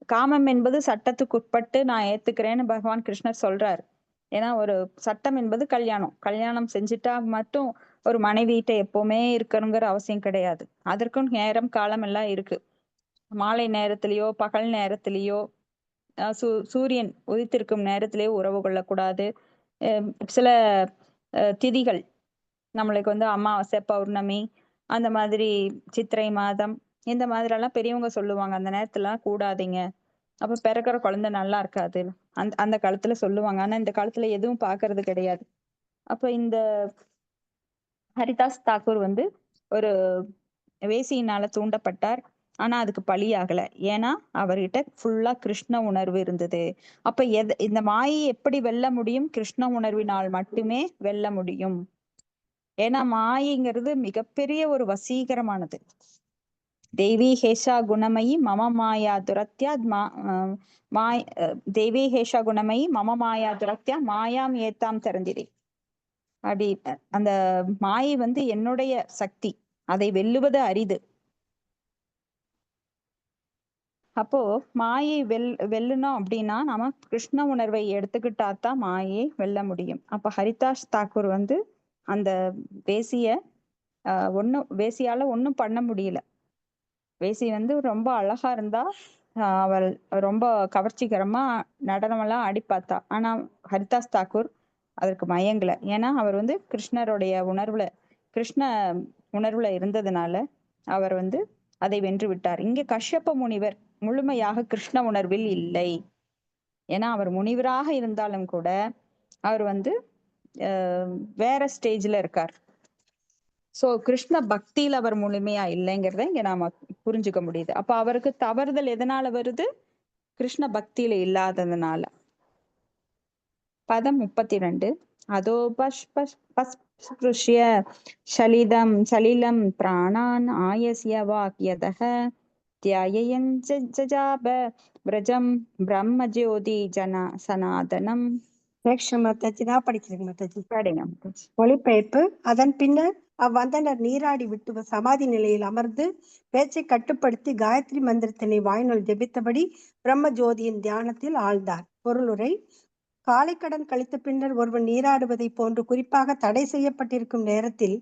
காமம் என்பது சட்டத்துக்குட்பட்டு நான் ஏத்துக்கிறேன்னு பகவான் கிருஷ்ணர் சொல்றாரு. ஏன்னா ஒரு சட்டம் என்பது கல்யாணம் செஞ்சுட்டா மட்டும் ஒரு மனைவிட்ட எப்பவுமே இருக்கணுங்கிற அவசியம் கிடையாது. அதற்கும் நேரம் காலம் எல்லாம் இருக்கு. மாலை நேரத்திலேயோ பகல் நேரத்திலேயோ சூரியன் உதித்திருக்கும் நேரத்திலேயோ உறவு கொள்ளக்கூடாது. சில திதிகள் நம்மளுக்கு வந்து அமாவாசை, பௌர்ணமி, அந்த மாதிரி சித்திரை மாதம், இந்த மாதிரி எல்லாம் பெரியவங்க சொல்லுவாங்க, அந்த நேரத்துல கூடாதீங்க, அப்ப பிறக்கிற குழந்தை நல்லா இருக்காது, அந்த காலத்துல சொல்லுவாங்க. ஆனா இந்த காலத்துல எதுவும் பாக்குறது கிடையாது. அப்ப இந்த ஹரிதாஸ் தாக்கூர் வந்து ஒரு வேசியினால தூண்டப்பட்டார். ஆனா அதுக்கு பலியாகல. ஏன்னா அவர்கிட்ட ஃபுல்லா கிருஷ்ண உணர்வு இருந்தது. அப்ப இந்த மாயை எப்படி வெல்ல முடியும்? கிருஷ்ண உணர்வினால் மட்டுமே வெல்ல முடியும். ஏன்னா மாயைங்கிறது மிகப்பெரிய ஒரு வசீகரமானது. தேவி ஹேஷா குணமயி மம மாயா துரத்யா தேவி ஹேஷா குணமயி மம மாயா துரத்யா மாயாம் ஏத்தாம் திறந்திரே. அப்படி அந்த மாயை வந்து என்னுடைய சக்தி, அதை வெல்லுவது அரிது. அப்போ மாயை வெல்லணும் அப்படின்னா நாம கிருஷ்ண உணர்வை எடுத்துக்கிட்டாதான் மாயை வெல்ல முடியும். அப்ப ஹரிதாஸ் தாக்கூர் வந்து அந்த வேசியால ஒண்ணும் பண்ண முடியல. வேசி வந்து ரொம்ப அழகா இருந்தா அவள் ரொம்ப கவர்ச்சிகரமா நடனமெல்லாம் ஆடி பார்த்தா. ஆனா ஹரிதாஸ் தாக்கூர் அதற்கு மயங்கல. ஏன்னா அவர் வந்து கிருஷ்ணருடைய கிருஷ்ண உணர்வுல இருந்ததுனால அவர் வந்து அதை வென்று விட்டார். இங்கே கஷ்யப்ப முனிவர் முழுமையாக கிருஷ்ண உணர்வில் இல்லை. ஏன்னா அவர் முனிவராக இருந்தாலும் கூட அவர் வந்து வேற ஸ்டேஜ்ல இருக்கார். சோ கிருஷ்ண பக்தியில அவர் முழுமையா இல்லைங்கிறத இங்க நாம புரிஞ்சுக்க முடியுது. அப்ப அவருக்கு தவறுதல் எதனால வருது? கிருஷ்ண பக்தியில இல்லாததுனால. பதம் 32. அதோ பஸ்பிருஷ்ய சலிலம் பிராணான் ஆயஸ்ய வாக்யதः தியாயயன் ஜஜாப விரஜம் பிரம்ம ஜோதி சனாதனம். மாதாஜி நான் படிக்கிறேன் மாதாஜி. படிங்க. மொழிபெயர்ப்பு. அதன் பின்னர் அவ்வந்தனர் நீராடி விட்டு சமாதி நிலையில் அமர்ந்து பேச்சை கட்டுப்படுத்தி காயத்ரி மந்திரத்தினை வாய்நூல் ஜெபித்தபடி பிரம்ம ஜோதியின் தியானத்தில் ஆழ்ந்தார். பொருளுரை. காலைக்கடன் கழித்த பின்னர் ஒருவன் நீராடுவதை போன்று குறிப்பாக தடை செய்யப்பட்டிருக்கும் நேரத்தில்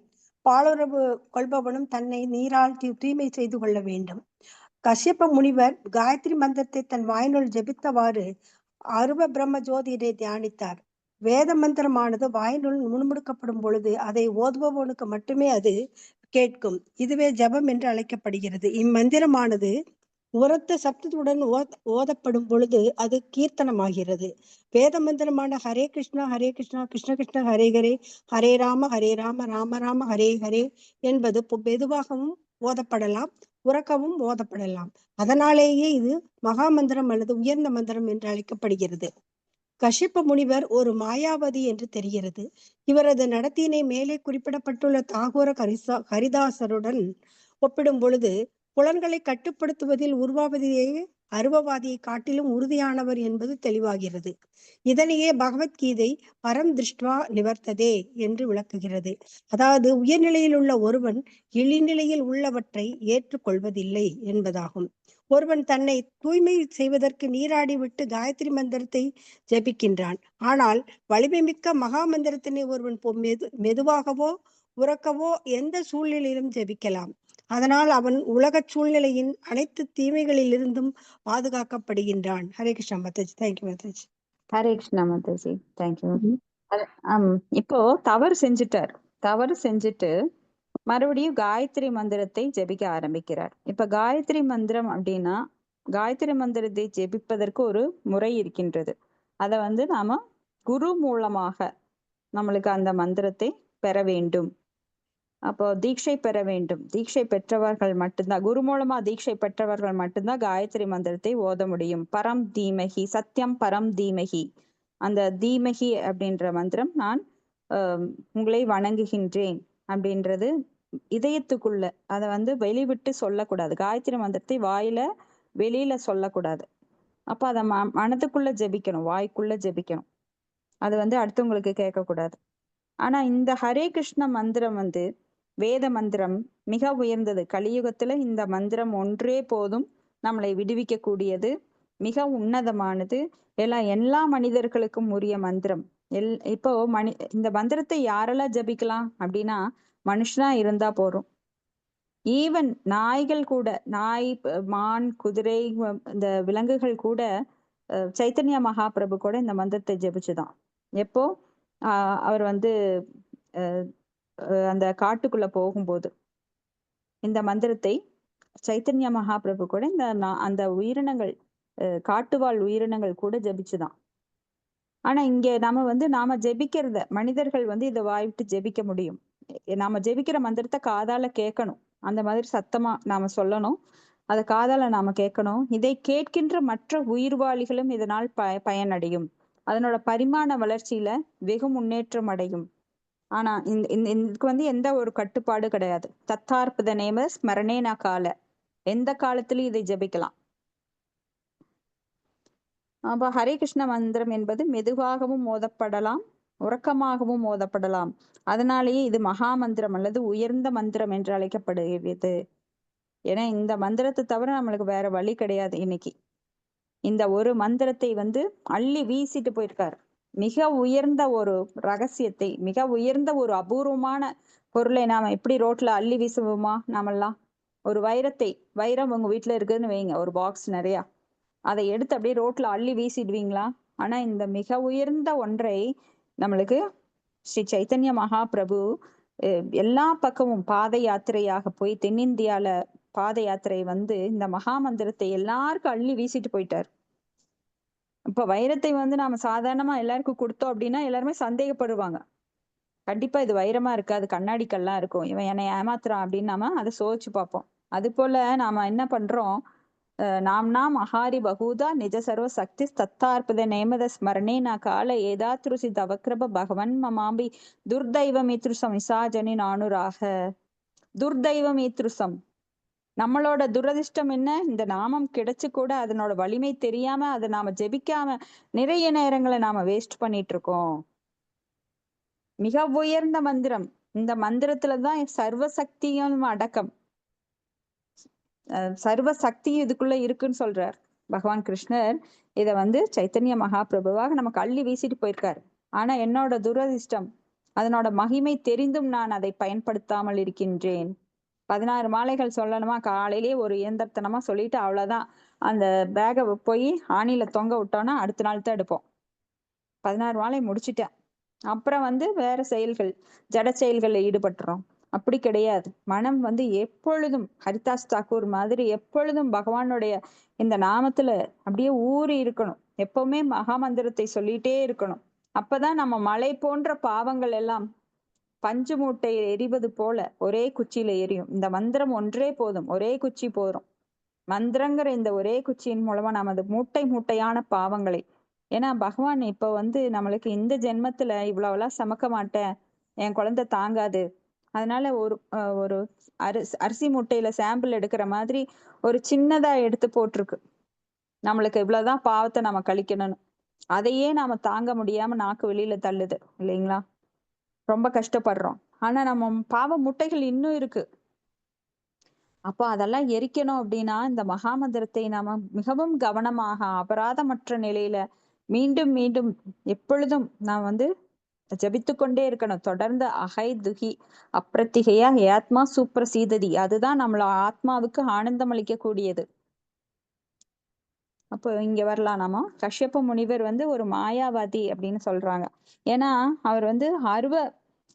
பாலுறவு கொள்பவனும் தன்னை நீரால் தூய்மை செய்து கொள்ள வேண்டும். கஷ்யப்ப முனிவர் காயத்ரி மந்திரத்தை தன் வாய்நூல் ஜெபித்தவாறு அருவ பிரம்ம ஜோதியினை தியானித்தார். வேத மந்திரமானது வாய்நூல் முணுமுணுக்கப்படும் பொழுது அதை ஓதுபவனுக்கு மட்டுமே அது கேட்கும். இதுவே ஜபம் என்று அழைக்கப்படுகிறது. இம்மந்திரமானது உரத்த சப்தத்துடன் ஓதப்படும் பொழுது அது கீர்த்தனமாகிறது. வேத மந்திரமான ஹரே கிருஷ்ணா கிருஷ்ண கிருஷ்ண ஹரே ஹரே, ஹரே ராம ராம ராம ஹரே ஹரே என்பது மெதுவாகவும் ஓதப்படலாம், உறக்கவும் ஓதப்படலாம். அதனாலேயே இது மகா மந்திரம் அல்லது உயர்ந்த மந்திரம் என்று அழைக்கப்படுகிறது. கஷ்யப்ப முனிவர் ஒரு மாயாவதி என்று தெரிகிறது. இவரது நடத்தியினை மேலே குறிப்பிடப்பட்டுள்ள தாகூர ஹரிதாசருடன் ஒப்பிடும் பொழுது புலன்களை கட்டுப்படுத்துவதில் உருவாவதிலேயே அருவவாதியை காட்டிலும் உறுதியானவர் என்பது தெளிவாகிறது. இதனையே பகவத்கீதை பரம் திருஷ்டுவா நிவர்த்ததே என்று விளக்குகிறது. அதாவது உயர்நிலையில் உள்ள ஒருவன் இழிநிலையில் உள்ளவற்றை ஏற்றுக்கொள்வதில்லை என்பதாகும். ஒருவன் தன்னை தூய்மை செய்வதற்கு நீராடி விட்டு காயத்ரி மந்திரத்தை ஜபிக்கின்றான். ஆனால் வலிமை மிக்க மகா மந்திரத்தினை ஒருவன் மெதுவாகவோ உறக்கவோ எந்த சூழ்நிலையிலும் ஜபிக்கலாம். அதனால் அவன் உலக சூழ்நிலையின் அனைத்து தீமைகளிலிருந்தும் பாதுகாக்கப்படுகின்றான். ஹரே கிருஷ்ணா மாதாஜி. தேங்க்யூ மாதாஜி. ஹரே கிருஷ்ணா மாதாஜி. தேங்க்யூ. இப்போ தவறு செஞ்சுட்டு மறுபடியும் காயத்ரி மந்திரத்தை ஜெபிக்க ஆரம்பிக்கிறார். இப்ப காயத்ரி மந்திரம் அப்படின்னா காயத்ரி மந்திரத்தை ஜெபிப்பதற்கு ஒரு முறை இருக்கின்றது. அதை வந்து நாம குரு மூலமாக நம்மளுக்கு அந்த மந்திரத்தை பெற வேண்டும். அப்போ தீட்சை பெற வேண்டும். தீட்சை பெற்றவர்கள் மட்டும்தான், குரு மூலமா தீட்சை பெற்றவர்கள் மட்டும்தான் காயத்ரி மந்திரத்தை ஓத முடியும். பரம் தீமகி, சத்தியம் பரம் தீமகி, அந்த தீமகி அப்படின்ற மந்திரம் நான் உங்களை வணங்குகின்றேன் அப்படின்றது இதயத்துக்குள்ள, அதை வந்து வெளிவிட்டு சொல்லக்கூடாது. காயத்ரி மந்திரத்தை வாயில வெளியில சொல்லக்கூடாது. அப்ப அதை மனதுக்குள்ள ஜெபிக்கணும், வாய்க்குள்ள ஜெபிக்கணும். அது வந்து அடுத்தவங்களுக்கு கேட்கக்கூடாது. ஆனா இந்த ஹரே கிருஷ்ண மந்திரம் வந்து வேத மந்திரம் மிக உயர்ந்தது. கலியுகத்துல இந்த மந்திரம் ஒன்றே போதும் நம்மளை விடுவிக்க கூடியது, மிக உன்னதமானது, எல்லா மனிதர்களுக்கும் உரிய மந்திரம். இப்போ இந்த மந்திரத்தை யாரெல்லாம் ஜபிக்கலாம் அப்படின்னா மனுஷனா இருந்தா போறோம். ஈவன் நாய்கள் கூட, நாய், மான், குதிரை, இந்த விலங்குகள் கூட சைத்தன்ய மகாபிரபு கூட இந்த மந்திரத்தை ஜபிச்சுதான். எப்போ அவர் வந்து அந்த காட்டுக்குள்ள போகும்போது இந்த மந்திரத்தை சைத்தன்ய மகாபிரபு கூட அந்த உயிரினங்கள், காட்டுவாழ் உயிரினங்கள் கூட ஜபிச்சுதான். ஆனா இங்க நாம ஜெபிக்கிறத மனிதர்கள் வந்து இதை வாய்விட்டு ஜெபிக்க முடியும். நாம ஜெபிக்கிற மந்திரத்தை காதால கேட்கணும். அந்த மாதிரி சத்தமா நாம சொல்லணும், அதை காதால நாம கேட்கணும். இதை கேட்கின்ற மற்ற உயிர்வாளிகளும் இதனால் பயனடையும். அதனோட பரிமாண வளர்ச்சியில வெகு முன்னேற்றம் அடையும். ஆனா இதுக்கு வந்து எந்த ஒரு கட்டுப்பாடு கிடையாது. தத்தார்ப்பத நேம ஸ்மரணேனா கால, எந்த காலத்திலும் இதை ஜபிக்கலாம். அப்ப ஹரே கிருஷ்ண மந்திரம் என்பது மெதுவாகவும் ஓதப்படலாம், உறக்கமாகவும் ஓதப்படலாம். அதனாலேயே இது மகா மந்திரம் அல்லது உயர்ந்த மந்திரம் என்று அழைக்கப்படுகிறது. ஏன்னா இந்த மந்திரத்தை தவிர நம்மளுக்கு வேற வழி கிடையாது. இன்னைக்கு இந்த ஒரு மந்திரத்தை வந்து அள்ளி வீசிட்டு போயிருக்காரு. மிக உயர்ந்த ஒரு ரகசியத்தை, மிக உயர்ந்த ஒரு அபூர்வமான பொருளை நாம எப்படி ரோட்ல அள்ளி வீசுவோமா? நாமெல்லாம் ஒரு வைரம் உங்க வீட்டுல இருக்குன்னு வைங்க, ஒரு பாக்ஸ் நிறைய, அதை எடுத்து அப்படியே ரோட்ல அள்ளி வீசிடுவீங்களா? ஆனா இந்த மிக உயர்ந்த ஒன்றை நம்மளுக்கு ஸ்ரீ சைத்தன்ய மகாபிரபு எல்லா பக்கமும் பாத யாத்திரையாக போய் தென்னிந்தியால பாத யாத்திரை வந்து இந்த மகா மந்திரத்தை எல்லாருக்கும் அள்ளி வீசிட்டு போயிட்டார். இப்ப வைரத்தை வந்து நாம சாதாரணமா எல்லாருக்கும் கொடுத்தோம் அப்படின்னா எல்லாருமே சந்தேகப்படுவாங்க. கண்டிப்பா இது வைரமா இருக்காது, கண்ணாடி கல்லா இருக்கும், இவன் என்னை ஏமாத்துறான் அப்படின்னு நாம அதை சோதிச்சு பார்ப்போம். அது போல நாம என்ன பண்றோம், நாம்னா மகாரி பகூதா நிஜ சர்வ சக்தி தத்தார்பத நேமத ஸ்மரணே நான் கால ஏதாத்ருசி தவக்ரப பகவன் மமாம்பி துர்தைவம் ஈத்ருசம் இசாஜனி நானுராக. துர்தைவம் ஈத்ருசம், நம்மளோட துரதிர்ஷ்டம் என்ன, இந்த நாமம் கிடைச்சு கூட அதனோட வலிமை தெரியாம அதை நாம ஜெபிக்காம நிறைய நேரங்களை நாம வேஸ்ட் பண்ணிட்டு இருக்கோம். மிக உயர்ந்த மந்திரம், இந்த மந்திரத்துலதான் சர்வ சக்தியும் அடக்கம், சர்வ சக்தியும் இதுக்குள்ள இருக்குன்னு சொல்றார் பகவான் கிருஷ்ணர். இத வந்து சைத்தன்ய மகாபிரபுவாக நமக்கு அள்ளி வீசிட்டு போயிருக்காரு. ஆனா என்னோட துரதிர்ஷ்டம், அதனோட மகிமை தெரிந்தும் நான் அதை பயன்படுத்தாமல் இருக்கின்றேன். 16 மாலைகள் சொல்லணுமா, காலையிலேயே ஒரு இயந்திரத்தனமா சொல்லிட்டு அவ்வளவுதான், அந்த பேகை போய் ஆணியில தொங்க விட்டோம்னா அடுத்த நாள் தான் எடுப்போம். 16 மாலை முடிச்சுட்டேன், அப்புறம் வந்து வேற செயல்கள், ஜட செயல்களில் ஈடுபட்டுறோம். அப்படி கிடையாது. மனம் வந்து எப்பொழுதும் ஹரிதாஸ் தாக்கூர் மாதிரி எப்பொழுதும் பகவானுடைய இந்த நாமத்துல அப்படியே ஊறி இருக்கணும். எப்பவுமே மகாமந்திரத்தை சொல்லிட்டே இருக்கணும். அப்பதான் நம்ம மலை போன்ற பாவங்கள் எல்லாம் பஞ்சு மூட்டை எரிவது போல ஒரே குச்சியில எரியும். இந்த மந்திரம் ஒன்றே போதும், ஒரே குச்சி போதும். மந்திரங்கிற இந்த ஒரே குச்சியின் மூலமா நமது மூட்டை மூட்டையான பாவங்களை, ஏன்னா பகவான் இப்ப வந்து நம்மளுக்கு இந்த ஜென்மத்துல இவ்வளவுலாம் சமக்க மாட்டேன், என் குழந்தை தாங்காது, அதனால ஒரு அரிசி மூட்டையில சாம்பிள் எடுக்கிற மாதிரி ஒரு சின்னதா எடுத்து போட்டிருக்கு. நம்மளுக்கு இவ்வளவுதான் பாவத்தை நம்ம கழிக்கணும்னு, அதையே நாம தாங்க முடியாம நாக்கு வெளியில தள்ளுது இல்லைங்களா? ரொம்ப கஷ்டப்படுறோம். ஆனா நம்ம பாவ முட்டைகள் இன்னும் இருக்கு. அப்போ அதெல்லாம் எரிக்கணும் அப்படின்னா இந்த மகாமந்திரத்தை நாம மிகவும் கவனமாக அபராதமற்ற நிலையில மீண்டும் மீண்டும் எப்பொழுதும் நாம் வந்து ஜபித்து கொண்டே இருக்கணும். தொடர்ந்து அகை துகி அப்பிரத்திகையா ஆத்மா சுப்ரசீததி, அதுதான் நம்மள ஆத்மாவுக்கு ஆனந்தம் அளிக்க கூடியது. அப்போ இங்க வரலாம், நாம கஷ்யப்ப முனிவர் வந்து ஒரு மாயாவாதி அப்படின்னு சொல்றாங்க. ஏன்னா அவர் வந்து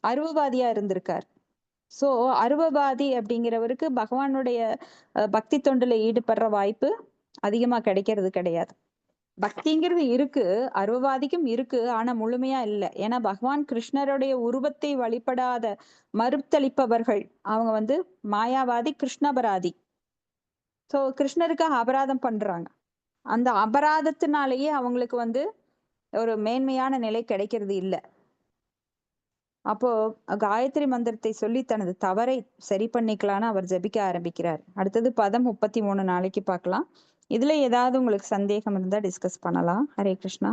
அருவவாதியா இருந்திருக்கார். சோ அருவவாதி அப்படிங்கிறவருக்கு பகவானுடைய பக்தி தொண்டுல ஈடுபடுற வாய்ப்பு அதிகமா கிடைக்கிறது கிடையாது. பக்திங்கிறது இருக்கு, அருவவாதிக்கும் இருக்கு, ஆனா முழுமையா இல்லை. ஏன்னா பகவான் கிருஷ்ணருடைய உருவத்தை வழிபடாத மறுத்தளிப்பவர்கள் அவங்க வந்து மாயாவாதி, கிருஷ்ணபராதி. சோ கிருஷ்ணருக்கு அபராதம் பண்றாங்க. அந்த அபராதத்தினாலேயே அவங்களுக்கு வந்து ஒரு மேன்மையான நிலை கிடைக்கிறது இல்லை. அப்போ காயத்ரி மந்திரத்தை சொல்லி தனது தவறை சரி பண்ணிக்கலான்னு அவர் ஜபிக்க ஆரம்பிக்கிறார். அடுத்தது பதம் 33 நாளைக்கு பார்க்கலாம். இதுல ஏதாவது உங்களுக்கு சந்தேகம் இருந்தா டிஸ்கஸ் பண்ணலாம். ஹரே கிருஷ்ணா.